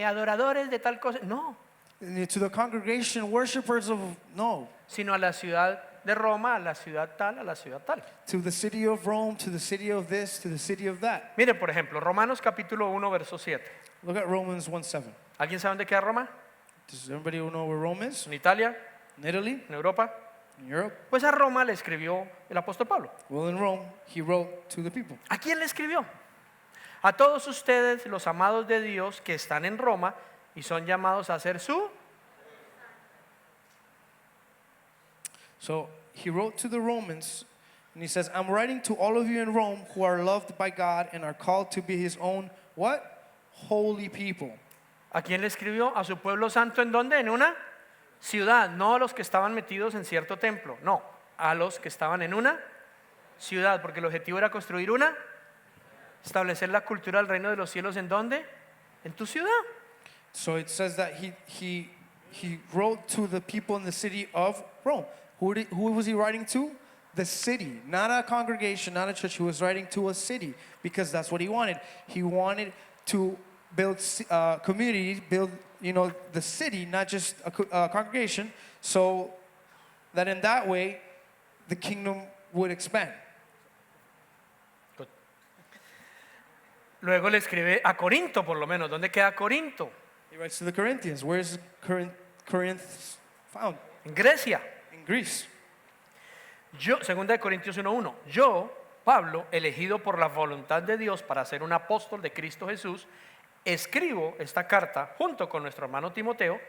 adoradores de tal cosa. No,
to the congregation, worshipers of, no,
sino a la ciudad de Roma, a la ciudad tal, a la ciudad tal.
to the city of Rome, to the city of this, to the city of that.
Mire, por ejemplo, Romanos capítulo 1, verso 7.
Look at Romans 1:7.
¿Alguien sabe dónde queda Roma?
Does everybody know where Rome is?
¿En Italia?
In Italy?
¿En Europa?
In Europe?
Pues a Roma le escribió el apóstol Pablo.
Well, in Rome, he wrote to the people.
¿A quién le escribió? A todos ustedes, los amados de Dios que están en Roma y son llamados a ser su.
So he wrote to the Romans, and he says, I'm writing to all of you in Rome who are loved by God and are called to be his own, what? Holy people.
¿A quién le escribió? A su pueblo santo, ¿en dónde? En una ciudad, no a los que estaban metidos en cierto templo, no, a los que estaban en una ciudad, porque el objetivo era construir una, establecer la cultura del reino de los cielos, ¿en dónde? En tu ciudad.
So it says that he wrote to the people in the city of Rome. Who was he writing to? The city, not a congregation, not a church. He was writing to a city because that's what he wanted. He wanted to build community, build, the city, not just a congregation, so that in that way the kingdom would expand.
Luego le escribe a Corinto, por lo menos. ¿Dónde queda Corinto?
He writes to the Corinthians. Where is Corinth found?
En Grecia.
In Greece.
Yo, segunda de Corintios 1:1, yo, Pablo, elegido por la voluntad de Dios para ser un apóstol de Cristo Jesús, escribo esta carta junto con nuestro hermano Timoteo.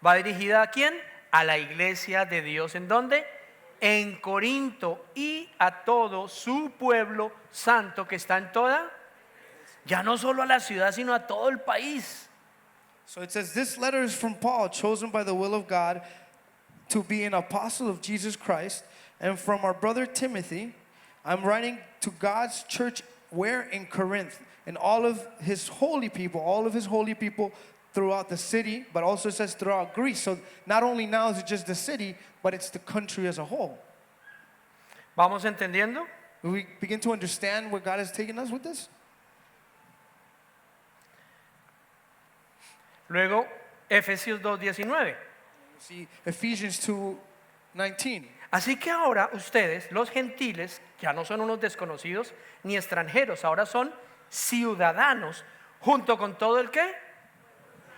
¿Va dirigida a quién? A la iglesia de Dios. ¿En dónde? En Corinto, y a todo su pueblo santo que está en toda, ya no solo a la ciudad, sino a todo el país.
So it says, this letter is from Paul, chosen by the will of God to be an apostle of Jesus Christ, and from our brother Timothy. I'm writing to God's church where? In Corinth, and all of his holy people throughout the city, but also it says throughout Greece. So not only now is it just the city, but it's the country as a whole.
¿Vamos entendiendo?
Do we begin to understand where God has taken us with this?
Luego, Efesios 2:19.
See, Ephesians 2:19.
Así que ahora ustedes, los gentiles, ya no son unos desconocidos ni extranjeros, ahora son ciudadanos, junto con todo el ¿qué?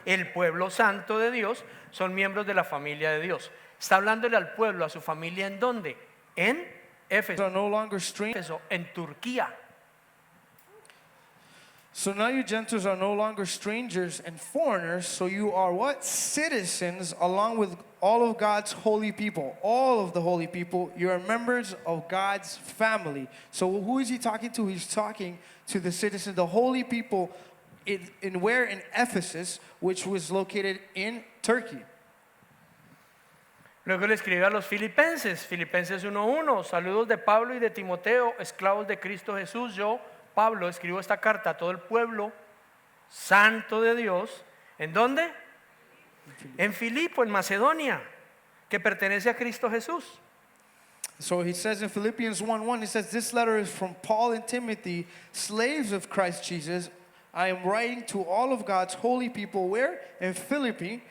El pueblo santo de Dios, son miembros de la familia de Dios. Está hablándole al pueblo, a su familia, ¿en dónde? En Éfeso,
Are no longer strangers.
en Turquía.
So now you Gentiles are no longer strangers and foreigners, so you are what? Citizens along with all of God's holy people. All of the holy people, you are members of God's family. So who is he talking to? He's talking to the citizens, the holy people in where? In Ephesus, which was located in Turkey.
Luego le escribe a los filipenses, Filipenses 1:1, saludos de Pablo y de Timoteo, esclavos de Cristo Jesús. Yo, Pablo, escribo esta carta a todo el pueblo santo de Dios. ¿En dónde? En Filipo, en Macedonia, que pertenece a Cristo Jesús.
So he says in Philippians 1:1, he says, this letter is from Paul and Timothy, slaves of Christ Jesus. I am writing to all of God's holy people, where? In Philippi,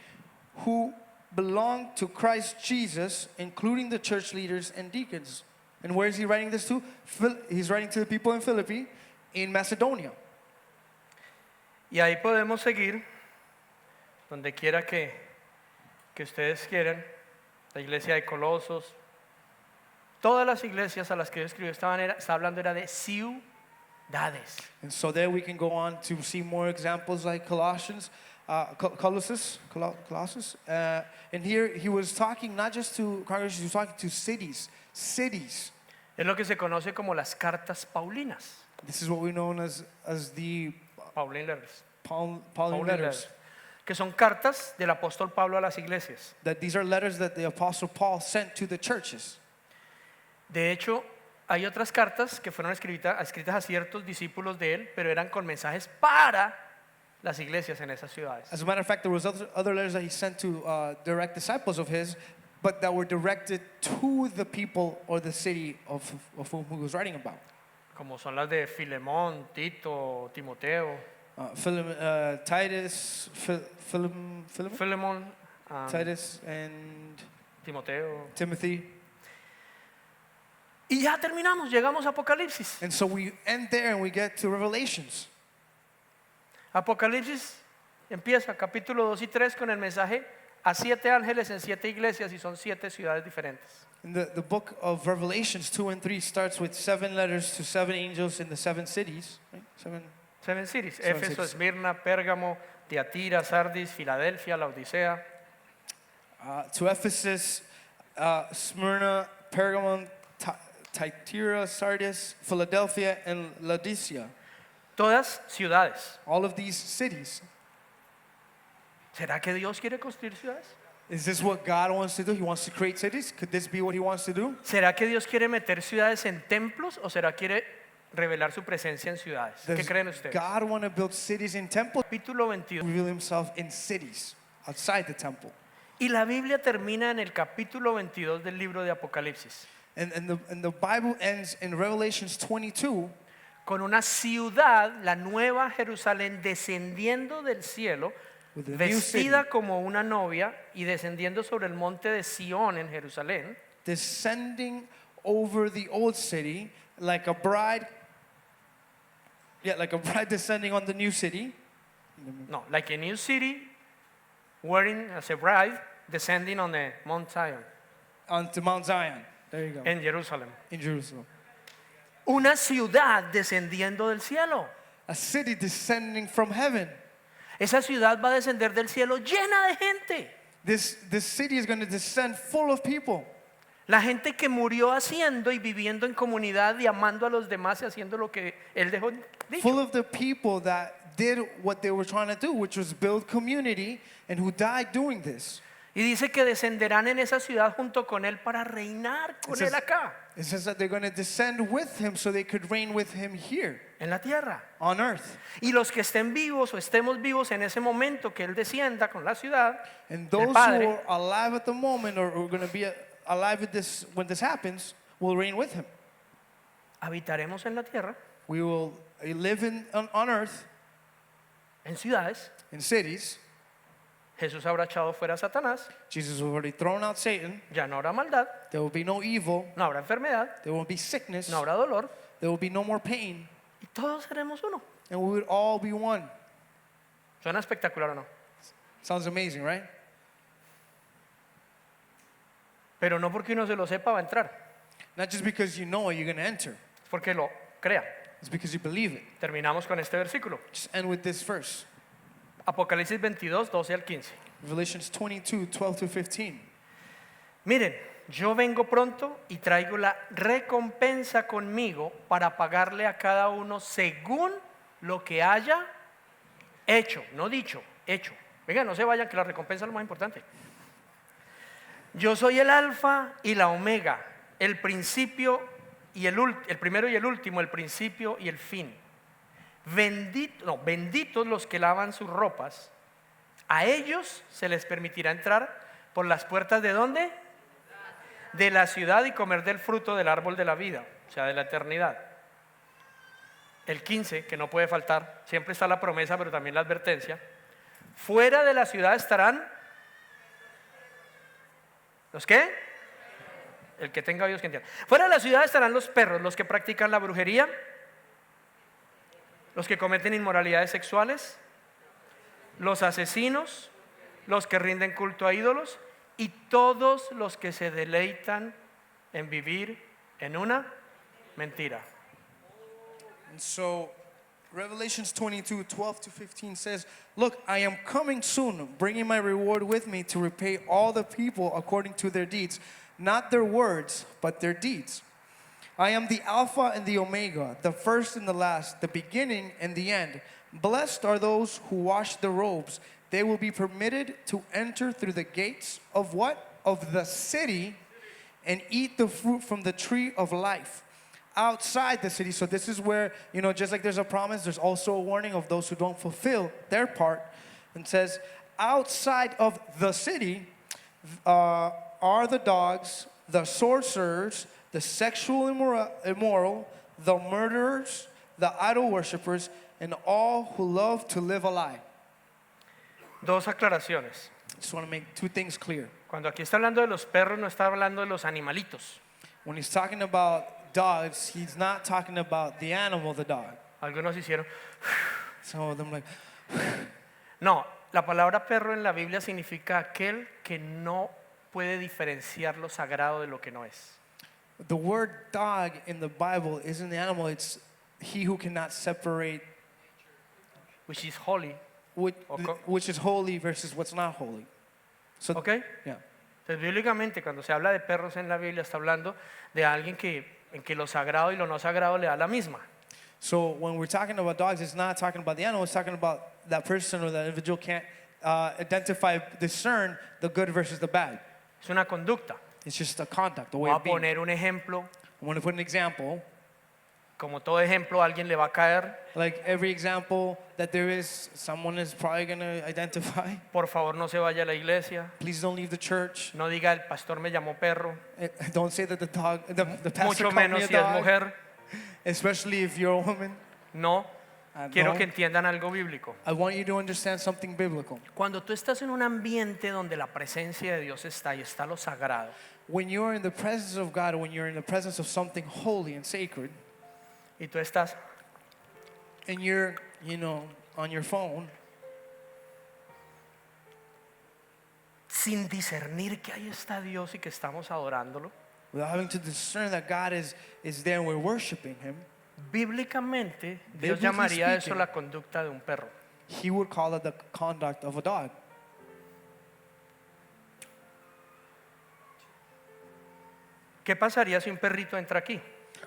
who belong to Christ Jesus, including the church leaders and deacons. And where is he writing this to? He's writing to the people in Philippi, in Macedonia.
Y ahí podemos seguir, donde quiera que ustedes quieran, la iglesia de Colosos, todas las iglesias a las que yo escribí está hablando era de ciudades.
And so there we can go on to see more examples like Colossus. And here he was talking not just to congregations, he was talking to cities.
Es lo que se conoce como las cartas Paulinas.
This is what we know as the
Pauline letters.
Pauline letters.
Que son cartas del apóstol Pablo a las iglesias.
That these are letters that the apostle Paul sent to the churches.
De hecho, hay otras cartas que fueron escritas a ciertos discípulos de él, pero eran con mensajes para las iglesias en esas ciudades.
As a matter of fact, there was other letters that he sent to direct disciples of his, but that were directed to the people or the city of whom he was writing about.
Como son las de Filemón, Tito, Timoteo.
Titus, Philemon,
Filemón,
Titus and
Timoteo.
Timothy.
Y ya terminamos, llegamos a Apocalipsis.
And so we end there and we get to Revelations.
Apocalipsis empieza capítulo 2 y 3 con el mensaje a 7 ángeles en 7 iglesias y son 7 ciudades diferentes.
And the book of Revelations 2 and 3 starts with 7 letters to 7 angels in the 7 cities. Right?
7 cities,
Seven
Éfeso,
cities.
Esmirna, Pérgamo, Tiatira, Sardis, Filadelfia, Laodicea.
To Ephesus, Smyrna, Pergamon, Thyatira, Sardis, Philadelphia, and Laodicea.
Todas ciudades.
All of these cities.
¿Será que Dios quiere construir ciudades?
Is this what God wants to do? He wants to create cities? Could this be what he wants to do?
¿Será que Dios quiere meter ciudades en templos o será que quiere revelar su presencia en ciudades? ¿Qué
Does
creen ustedes?
God want to build cities in temples?
Capítulo 22.
Reveal himself in cities outside the temple.
Y la Biblia termina en el capítulo 22 del libro de Apocalipsis
And the Bible ends in Revelations 22
con una ciudad, la nueva Jerusalén, descendiendo del cielo,
with a new
vestida
city
como una novia y descendiendo sobre el monte de Sión en Jerusalén,
descending over the old city like a bride. Yeah, like a bride descending on the new city.
no, like a new city, wearing as a bride, descending on the Mount Zion
Onto Mount Zion. There you go.
en Jerusalén.
In Jerusalem.
Una ciudad descendiendo del cielo.
A city descending from heaven.
Esa ciudad va a descender del cielo llena de gente.
This city is going to descend full of people.
La gente que murió haciendo y viviendo en comunidad y amando a los demás y haciendo lo que él dejó dicho.
Full of the people that did what they were trying to do, which was build community, and who died doing this.
Y dice que descenderán en esa ciudad junto con él para reinar con él acá,
It says that they're going to descend with him so they could reign with him here
en la tierra.
on earth.
Y los que estén vivos o estemos vivos en ese momento que él descienda con la ciudad,
And
el
those who
Padre,
are alive at the moment or are going to be alive at this when this happens will reign with him.
habitaremos en la tierra,
We will live on earth
en ciudades.
in cities.
Jesús habrá echado fuera a Satanás,
Jesus has already thrown out Satan.
ya no habrá maldad,
There will be no evil.
no habrá enfermedad,
There won't be sickness.
no habrá dolor,
There will be no more pain.
y todos seremos uno.
And we would all be one.
¿Suena espectacular o no?
Sounds amazing, right?
Pero no porque uno se lo sepa va a entrar,
Not just because you know it, you're going to enter.
es porque lo crea.
It's because you believe it.
Terminamos con este versículo.
Just end with this verse.
Apocalipsis 22, 12 al 15.
Revelations 22, 12 to 15.
Miren, yo vengo pronto y traigo la recompensa conmigo para pagarle a cada uno según lo que haya hecho, no dicho, hecho. Venga, no se vayan que la recompensa es lo más importante. Yo soy el alfa y la omega, el principio y el primero y el último, el principio y el fin. Benditos los que lavan sus ropas. A ellos se les permitirá entrar por las puertas ¿de dónde? De la ciudad y comer del fruto del árbol de la vida, o sea, de la eternidad. El 15, que no puede faltar, siempre está la promesa, pero también la advertencia. Fuera de la ciudad estarán ¿los qué? El que tenga oídos que entienda. Fuera de la ciudad estarán los perros, los que practican la brujería, los que cometen inmoralidades sexuales, los asesinos, los que rinden culto a ídolos y todos los que se deleitan en vivir en una mentira.
And so Revelations 22, 12 to 15 says, "Look, I am coming soon, bringing my reward with me to repay all the people according to their deeds, not their words, but their deeds. I am the Alpha and the Omega, the first and the last, the beginning and the end. Blessed are those who wash their robes. They will be permitted to enter through the gates of what? Of the city and eat the fruit from the tree of life outside the city." So this is where, just like there's a promise, there's also a warning of those who don't fulfill their part. And says, outside of the city are the dogs, the sorcerers, the sexual immoral, the murderers, the idol worshippers, and all who love to live a lie.
Dos aclaraciones.
Just want to make two things clear.
Cuando aquí está hablando de los perros, no está hablando de los animalitos.
When he's talking about dogs, he's not talking about the animal, the dog.
Algunos hicieron.
Some of them like,
No, la palabra perro en la Biblia significa aquel que no puede diferenciar lo sagrado de lo que no es.
the word dog in the Bible isn't the animal, it's he who cannot separate
Which is holy.
which,
Okay.
which is holy versus what's not holy. So,
¿Ok?
yeah.
Entonces, bíblicamente, cuando se habla de perros en la Biblia, está hablando de alguien en que lo sagrado y lo no sagrado le da la misma.
So when we're talking about dogs, it's not talking about the animal, it's talking about that person or that individual can't discern the good versus the bad.
Es una conducta.
It's just a conduct, a
Voy
way
a
of being.
poner un ejemplo.
I want to put an example.
Como todo ejemplo, a alguien le va a caer.
Like every example that there is, someone is probably going to identify.
Por favor, no se vaya a la iglesia.
Please don't leave the church.
No diga el pastor me llamó perro.
Don't say that the pastor
Mucho
called me
menos
a
si es
dog,
mujer.
especially if you're a woman.
No. Quiero
No.
que entiendan algo bíblico.
I want you to understand something biblical.
Cuando tú estás en un ambiente donde la presencia de Dios está y está lo sagrado,
When you're in the presence of God, or when you're in the presence of something holy and sacred,
y tú estás,
and you're, on your phone,
sin discernir que ahí está Dios y que estamos adorándolo,
without having to discern that God is there and we're worshiping Him,
bíblicamente Dios
Biblically
llamaría eso
speaking,
la conducta de un perro.
He would call it the conduct of a dog.
¿Qué pasaría si un perrito entra aquí?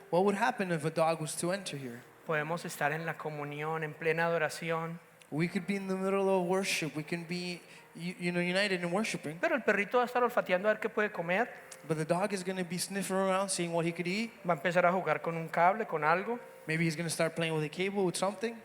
What would happen if a dog was to enter here?
Podemos estar en la comunión, en plena adoración,
We could be in the middle of worship. We can be, united in worshiping.
pero el perrito va a estar olfateando a ver qué puede comer,
But the dog is going to be sniffing around, seeing what he could eat.
va a empezar a jugar con un cable, con algo,
Maybe he's going to start playing with a cable, with something.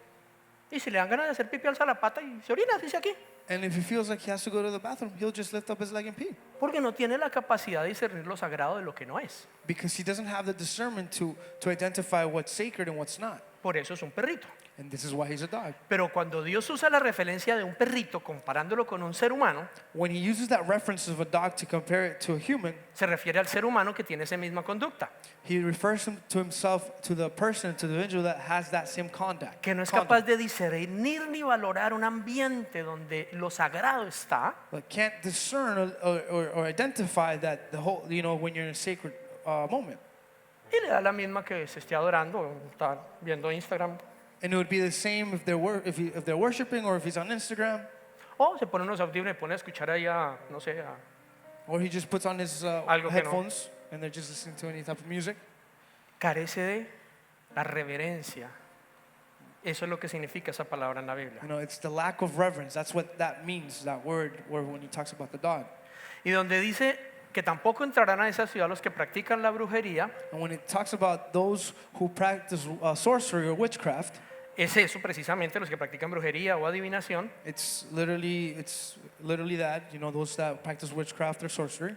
y si le dan ganas de hacer pipí alza la pata y se orina, dice aquí,
And if he feels like he has to go to the bathroom, he'll just lift up his leg and pee.
porque no tiene la capacidad de discernir lo sagrado de lo que no es.
Because he doesn't have the discernment to identify what's sacred and what's not.
Por eso es un perrito.
And this is why he's a dog.
Pero cuando Dios usa la referencia de un perrito comparándolo con un ser humano,
When he uses that reference of a dog to compare it to a human,
se refiere al ser humano que tiene esa misma conducta,
he refers to himself, to the person, to the individual that has that same conduct.
que no es capaz de discernir ni valorar un ambiente donde lo sagrado está,
But can't discern or identify that the whole, when you're in a sacred moment.
y le da la misma que se esté adorando, o está viendo Instagram,
And it would be the same if they're worshiping or if he's on Instagram,
o se pone unos audífonos y pone a escuchar ahí a, no sé,
or he just puts on his
Algo que no.
headphones and they're just listening to any type of music.
carece de la reverencia. Eso es lo que significa esa palabra en la Biblia.
It's the lack of reverence. That's what that means, that word when he talks about the dog.
Y donde dice que tampoco entrarán a esa ciudad los que practican la brujería,
And when it talks about those who practice sorcery or witchcraft,
es eso precisamente, los que practican brujería o adivinación,
it's literally that, those that practice witchcraft or sorcery.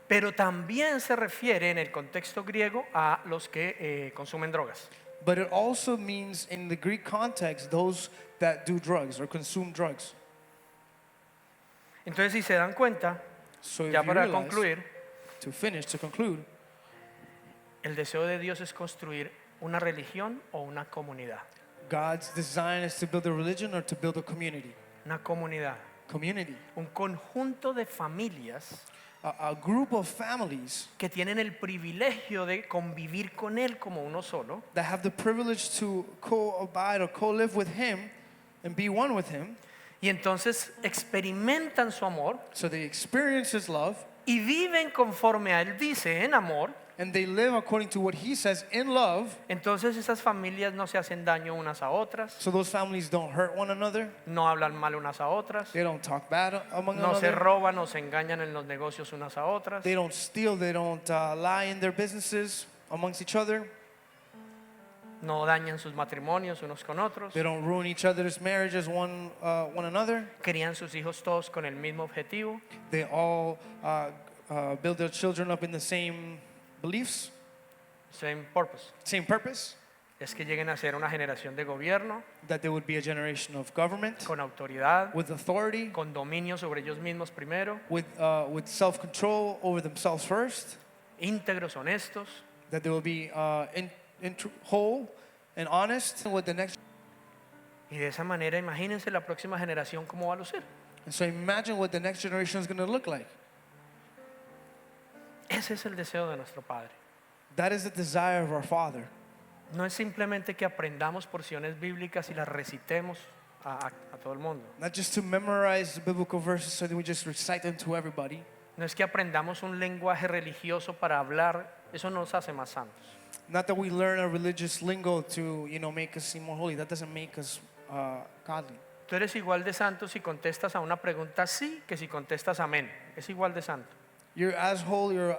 pero también se refiere en el contexto griego a los que consumen drogas.
But it also means in the Greek context those that do drugs or consume drugs.
Entonces, si se dan cuenta,
So if
ya
you
para
realize,
concluir,
to conclude,
el deseo de Dios es construir una religión o una comunidad.
God's design is to build a religion or to build a community.
Una comunidad,
Community.
un conjunto de familias
A group of families
que tienen el privilegio de convivir con Él como uno solo,
that have the privilege to co-abide or co-live with Him and be one with Him.
y entonces experimentan su amor
So they experience His love
y viven conforme a Él dice en amor.
and they live according to what He says in love.
Entonces esas familias no se hacen daño unas a otras,
So those families don't hurt one another.
no hablan mal unas a otras,
They don't talk bad among
no se
another.
roban o se engañan en los negocios unas a otras,
They don't steal. They don't lie in their businesses amongst each other.
no dañan sus matrimonios unos con otros,
They don't ruin each other's marriages one another.
crían sus hijos todos con el mismo objetivo,
They all build their children up in the same beliefs,
same purpose.
same purpose.
es que lleguen a ser una generación de gobierno,
that there would be a generation of government
con autoridad,
with authority,
con dominio sobre ellos mismos primero,
with self-control over themselves first,
íntegros, honestos,
that they will be whole and honest with the next.
y de esa manera imagínense la próxima generación cómo va a lucir.
And so imagine what the next generation is going to look like.
Ese es el deseo de nuestro Padre.
That is the desire of our Father.
No es simplemente que aprendamos porciones bíblicas y las recitemos a todo el mundo.
Not just to memorize the biblical verses so that we just recite them to everybody.
No es que aprendamos un lenguaje religioso para hablar, eso nos hace más santos.
Not that we learn a religious lingo to, make us seem more holy. That doesn't make us godly.
Tú eres igual de santo si contestas a una pregunta sí que si contestas amén. Es igual de santo.
You're as holy or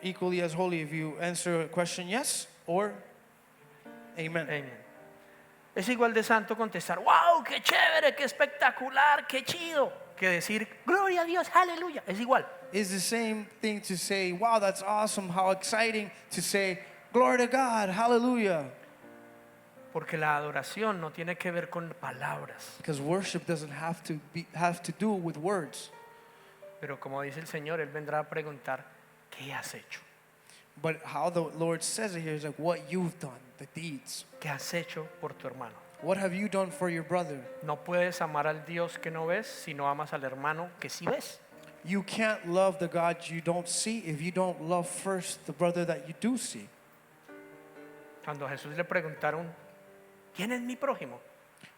equally as holy if you answer a question yes or amen.
Amén. Es igual de santo contestar, wow, qué chévere, qué espectacular, qué chido, que decir, gloria a Dios, aleluya. Es igual.
It's the same thing to say, wow, that's awesome, how exciting, to say, glory to God, hallelujah.
Porque la adoración no tiene que ver con palabras.
Because worship doesn't have to do with words.
Pero como dice el Señor, Él vendrá a preguntar, ¿qué has hecho?
But how the Lord says it here is like what you've done, the deeds.
¿Qué has hecho por tu hermano?
What have you done for your brother?
No puedes amar al Dios que no ves si no amas al hermano que sí ves.
You can't love the God you don't see if you don't love first the brother that you do see.
Cuando a Jesús le preguntaron, ¿quién es mi prójimo?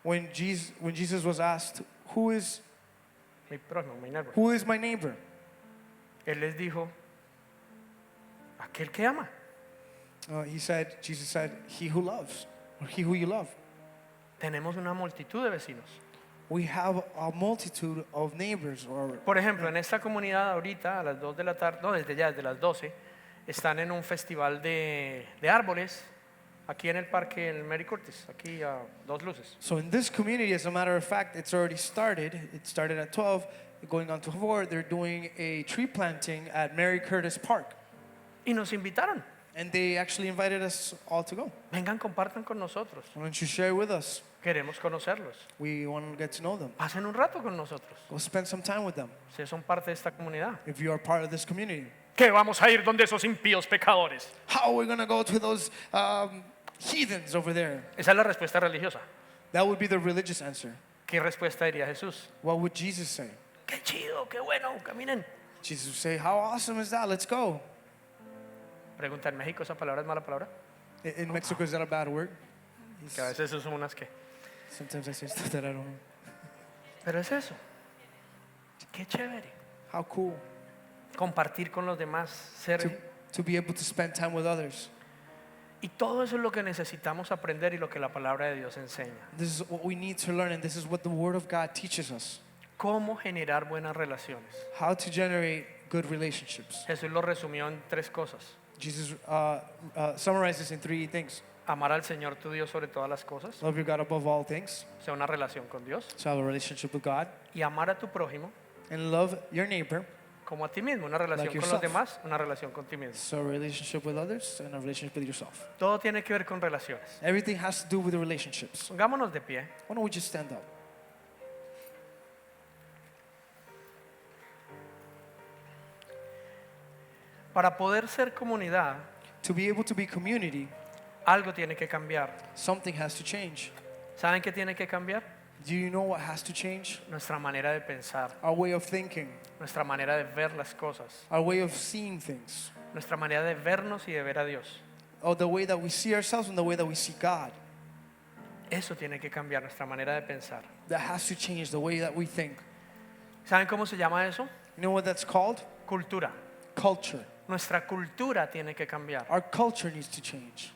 When Jesus was asked, who is
Mi prójimo, mi neighbor.
my neighbor?
Él les dijo, aquel que ama.
Jesus said, he who loves, or he who you love.
Tenemos una multitud de vecinos.
We have a multitude of neighbors.
Por ejemplo, en esta comunidad ahorita a las 2 de la tarde, no, desde las 12, están en un festival de árboles aquí en el parque el Mary Curtis, aquí a 2 luces.
So in this community, as a matter of fact, it's already started. It started at 12, going on to 4. They're doing a tree planting at Mary Curtis Park.
Y nos invitaron.
And they actually invited us all to go.
Vengan, compartan con nosotros.
Why don't you share with us?
Queremos conocerlos.
We want to get to know them.
Pasen un rato con nosotros.
Go spend some time with them
Ustedes son parte de esta comunidad.
if you are part of this community.
¿Qué vamos a ir donde esos impíos pecadores?
How are we going to go to those heathens over there?
Esa es la respuesta religiosa.
That would be the religious answer.
¿Qué respuesta diría Jesús?
What would Jesus say?
Qué chido, qué bueno, caminen.
Jesus would say, how awesome is that? Let's go.
Pregunta, ¿en México esa palabra es mala palabra?
In Mexico, is that a bad word?
Que a veces son unas que.
Sometimes I say stuff that I don't know.
Pero es eso. Qué chévere.
How cool
Compartir con los demás, ser.
to be able to spend time with others.
Y todo eso es lo que necesitamos aprender y lo que la palabra de Dios enseña.
This is what we need to learn, and this is what the Word of God teaches us.
Cómo generar buenas relaciones.
How to generate good relationships.
Jesús lo resumió en 3 cosas.
Jesus summarizes in 3 things.
Amar al Señor tu Dios sobre todas las cosas,
Love your God above all things.
o sea, una relación con Dios.
So have a relationship with God.
Y amar a tu prójimo
And love your neighbor.
como a ti mismo, una relación
Like
con los
yourself.
demás, una relación con ti mismo.
So a relationship with others and a relationship with yourself.
Todo tiene que ver con relaciones.
Everything has to do with the relationships.
Pongámonos de pie.
Why don't we just stand up?
Para poder ser comunidad,
To be able to be community,
algo tiene que cambiar.
something has to change.
¿Saben qué tiene que cambiar?
Do you know what has to change?
Nuestra manera de pensar,
Our way of thinking,
nuestra manera de ver las cosas,
our way of seeing things,
nuestra manera de vernos y de ver a Dios.
or the way that we see ourselves and the way that we see God.
Eso tiene que cambiar, nuestra manera de pensar.
That has to change the way that we think.
¿Saben cómo se llama eso?
You know what that's called?
Cultura.
Culture.
Nuestra cultura tiene que cambiar.
Our culture needs to change.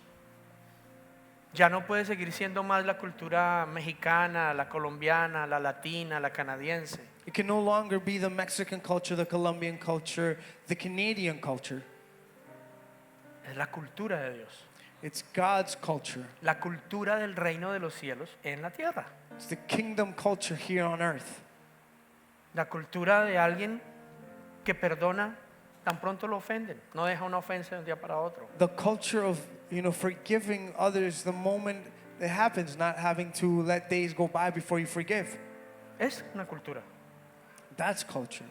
Ya no puede seguir siendo más la cultura mexicana, la colombiana, la latina, la canadiense.
It can no longer be the Mexican culture, the Colombian culture, the Canadian culture.
Es la cultura de Dios.
It's God's culture.
La cultura del reino de los cielos en la tierra.
It's the kingdom culture here on earth.
La cultura de alguien que perdona tan pronto lo ofenden. No deja una ofensa de un día para otro.
The culture of forgiving others the moment it happens, not having to let days go by before you forgive.
Es una cultura.
That's culture.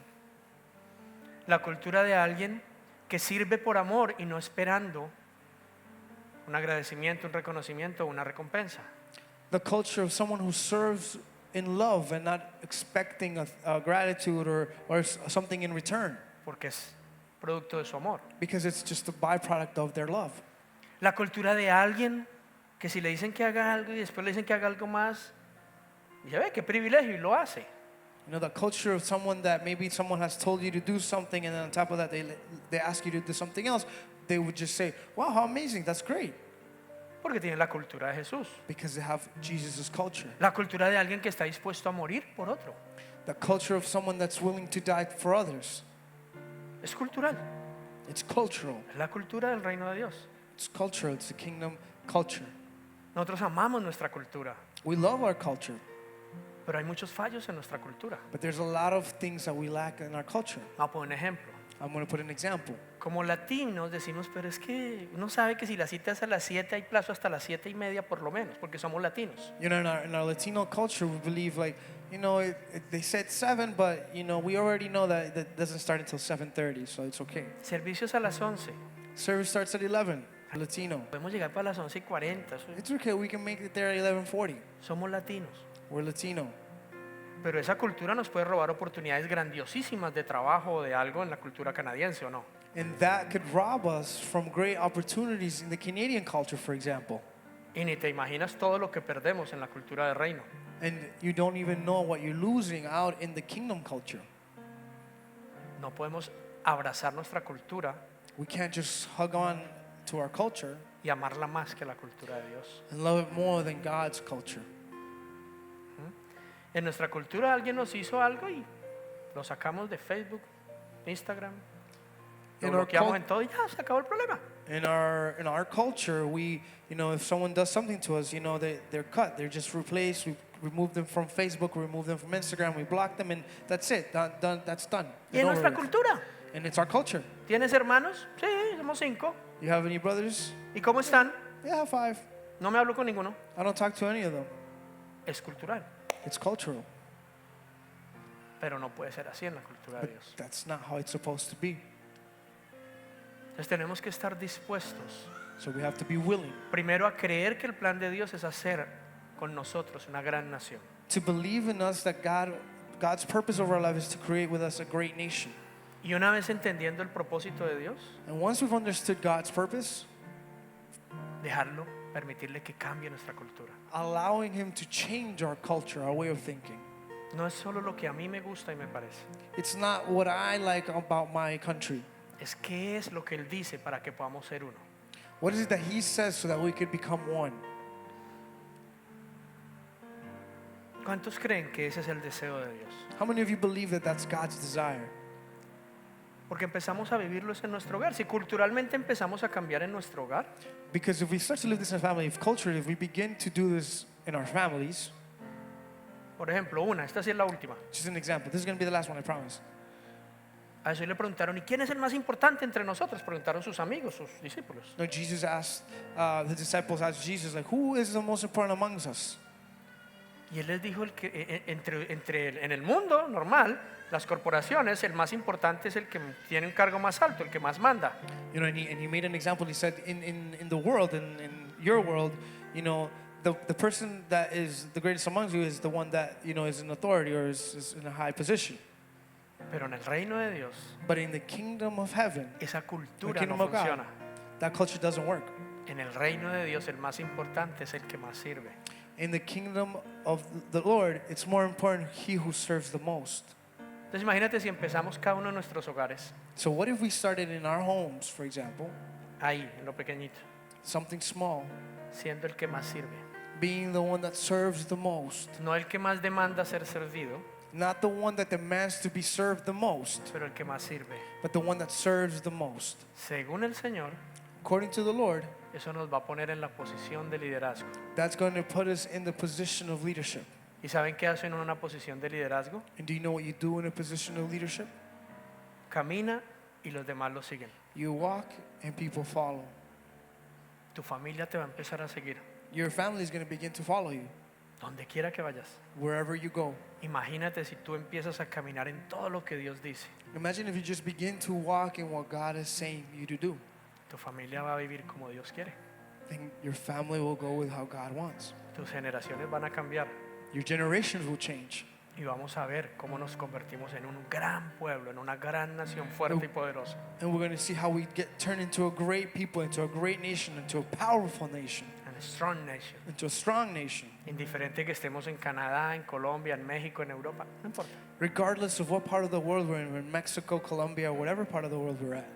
La cultura de alguien que sirve por amor y no esperando un agradecimiento, un reconocimiento, una recompensa.
The culture of someone who serves in love and not expecting a gratitude or something in return,
Porque es producto de su amor.
because it's just a byproduct of their love.
La cultura de alguien que si le dicen que haga algo y después le dicen que haga algo más, dice, ve, qué privilegio, y lo hace.
The culture of someone that maybe someone has told you to do something, and then on top of that they ask you to do something else, they would just say, wow, how amazing, that's great,
Porque tiene la cultura de Jesús.
because they have Jesus' culture.
La cultura de alguien que está dispuesto a morir por otro.
The culture of someone that's willing to die for others.
Es cultural.
It's cultural.
Es la cultura del reino de Dios.
It's cultural. It's the kingdom culture.
Nosotros amamos nuestra cultura,
We love our culture,
pero hay muchos fallos en nuestra cultura.
but there's a lot of things that we lack in our culture.
Vamos a poner un ejemplo.
I'm going to put an example.
Como latinos decimos, pero es que uno sabe que si la cita es a las 7 hay plazo hasta las 7:30 por lo menos, porque somos latinos.
In our Latino culture, we believe they said 7, but we already know that it doesn't start until 7:30, so it's okay.
Servicios a las 11.
Service starts at 11. Latino.
Podemos llegar para las 11:40.
It's okay. We can make it there at 11:40.
Somos latinos.
We're Latino.
Pero esa cultura nos puede robar oportunidades grandiosísimas de trabajo o de algo en la cultura canadiense, ¿o no?
And that could rob us from great opportunities in the Canadian culture, for example.
Y ni te imaginas todo lo que perdemos en la cultura del reino.
And you don't even know what you're losing out in the kingdom culture.
No podemos abrazar nuestra cultura
We can't just hug on to our culture
y amarla más que la cultura de Dios.
and love it more than God's culture.
En nuestra cultura alguien nos hizo algo y lo sacamos de Facebook, Instagram, lo
In our
bloqueamos
cul-
en todo y ya se acabó el problema.
In our culture, we, if someone does something to us, they're cut. They're just replaced. We remove them from Facebook, we remove them from Instagram, we block them, and that's it. That's done.
Y en
It's over
nuestra
with.
cultura,
And it's our culture.
¿tienes hermanos? Sí, somos 5.
You have any brothers?
¿Y cómo están?
Yeah, 5.
No me hablo con ninguno.
I don't talk to any of them.
Es cultural,
It's cultural.
pero no puede ser así en la cultura de
But
Dios.
that's not how it's supposed to be.
Entonces tenemos que estar dispuestos
So we have to be willing
primero a creer que el plan de Dios es hacer con nosotros una gran nación.
to believe in us that God's purpose over our life is to create with us a great nation.
Y una vez entendiendo el propósito de Dios,
And once we've understood God's purpose,
dejarlo, permitirle que cambie nuestra cultura.
allowing Him to change our culture, our way of thinking.
No es solo lo que a mí me gusta y me parece,
It's not what I like about my country.
es qué es lo que Él dice para que podamos ser uno.
What is it that He says so that we could become one?
¿Cuántos creen que ese es el deseo de Dios?
How many of you believe that that's God's desire?
Porque empezamos a vivirlo en nuestro hogar. Si culturalmente empezamos a cambiar en nuestro hogar,
Because if we start to live this in a family, if we begin to do this in our families,
por ejemplo, esta sí es la última.
just an example, this is going to be the last one, I promise.
A eso le preguntaron, ¿y quién es el más importante entre nosotros? Preguntaron sus amigos, sus discípulos.
No, Jesus asked, the disciples asked Jesus, who is the most important amongst us?
Y él les dijo, en el mundo normal, las corporaciones, el más importante es el que tiene un cargo más alto, el que más manda.
And he made an example. He said, in the world, in your world, the person that is the greatest amongst you is the one that is in authority or is in a high position.
Pero en el reino de Dios,
But in the kingdom of heaven,
esa
the
cultura no
kingdom of God,
funciona.
that culture doesn't work.
En el reino de Dios, el más importante es el que más sirve.
In the kingdom of the Lord, it's more important he who serves the most.
Entonces imagínate si empezamos cada uno de nuestros hogares,
So what if we started in our homes, for example,
ahí, en lo pequeñito,
something small,
siendo el que más sirve.
being the one that serves the most,
No el que más demanda ser servido,
not the one that demands to be served the most,
pero el que más sirve.
but the one that serves the most.
Según el Señor,
According to the Lord,
eso nos va a poner en la posición de liderazgo.
that's going to put us in the position of leadership.
¿Y saben qué hacen en una posición de liderazgo?
And do you know what you do in a position of leadership?
Camina y los demás lo siguen.
You walk and people follow.
Tu familia te va a empezar a seguir
Your family is going to begin to follow you
donde quiera que vayas.
wherever you go.
Imagínate si tú empiezas a caminar en todo lo que Dios dice.
Imagine if you just begin to walk in what God is saying you to do.
Tu familia va a vivir como Dios quiere.
Then your family will go with how God wants.
Tus generaciones van a cambiar
Your generations will change.
y vamos a ver cómo nos convertimos en un gran pueblo, en una gran nación fuerte y poderosa.
And we're going to see how we get turned into a great people, into a great nation, into a powerful nation,
And a strong nation.
into a strong nation.
Indiferente que estemos en Canadá, en Colombia, en México, en Europa, no importa.
Regardless of what part of the world we're in Mexico, Colombia, whatever part of the world we're at.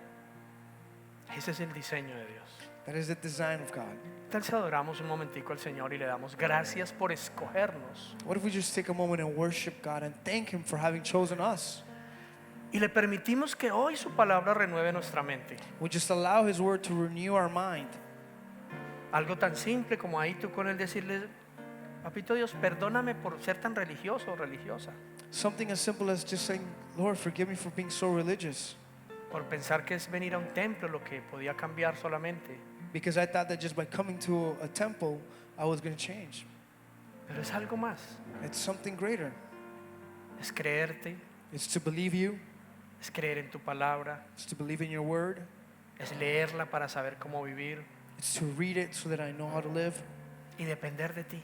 Ese es el diseño de Dios.
That is the design of God.
Tal si adoramos un momentico al Señor y le damos gracias por escogernos
What if we just take a moment and worship God and thank Him for having chosen us?
y le permitimos que hoy su palabra renueve nuestra mente?
We just allow His word to renew our mind.
Algo tan simple como ahí tú con él decirle, papito Dios, perdóname por ser tan religioso o religiosa,
Something as simple as just saying, Lord, forgive me for being so religious.
por pensar que es venir a un templo lo que podía cambiar solamente.
Because I thought that just by coming to a temple, I was going to change.
Pero es algo más,
It's something greater.
es creerte,
It's to believe you.
es creer en tu palabra,
It's to believe in your word.
es leerla para saber cómo vivir
It's to read it so that I know how to live
y depender de ti.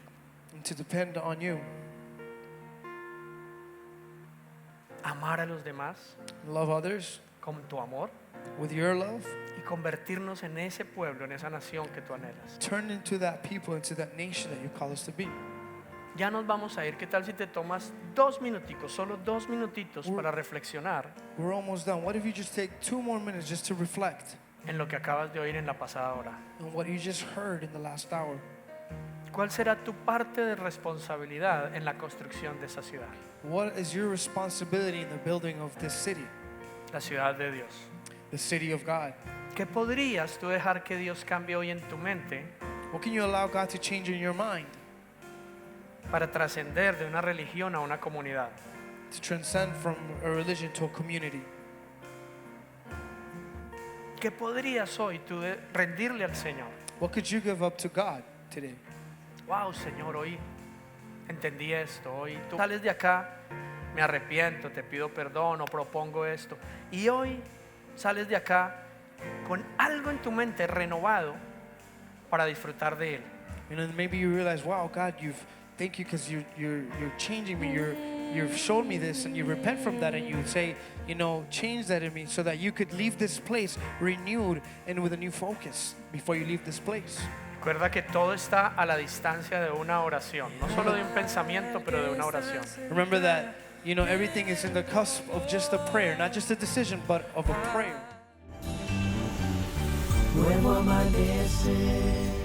and to depend on you.
Amar a los demás
Love others
con tu amor
with your love.
y convertirnos en ese pueblo, en esa nación que tú anhelas.
Turn into that people, into that nation that you call us to be.
Ya nos vamos a ir. ¿Qué tal si te tomas 2 minuticos, solo 2 minutitos para reflexionar
We're almost done. What if you just take 2 more minutes just to reflect
en lo que acabas de oír en la pasada hora?
on what you just heard in the last hour?
¿Cuál será tu parte de responsabilidad en la construcción de esa ciudad?
What is your responsibility in the building of this city,
La ciudad de Dios.
the city of God?
¿Qué podrías tú dejar que Dios cambie hoy en tu mente
What can you allow God to change in your mind
para trascender de una religión a una comunidad?
to transcend from a religion to a community?
¿Qué podrías hoy tú rendirle al Señor?
What could you give up to God today?
Wow, Señor, hoy entendí esto. Hoy tú sales de acá, me arrepiento, te pido perdón o propongo esto. Y hoy sales de acá con algo en tu mente renovado para disfrutar de Él.
And then maybe you realize, wow, God, thank you because you're changing me. You've shown me this, and you repent from that, and you say, change that in me so that you could leave this place renewed and with a new focus before you leave this place.
Recuerda que todo está a la distancia de una oración, no solo de un pensamiento, pero de una oración.
Remember that, everything is in the cusp of just a prayer, not just a decision, but of a prayer.
Nuevo amanecer.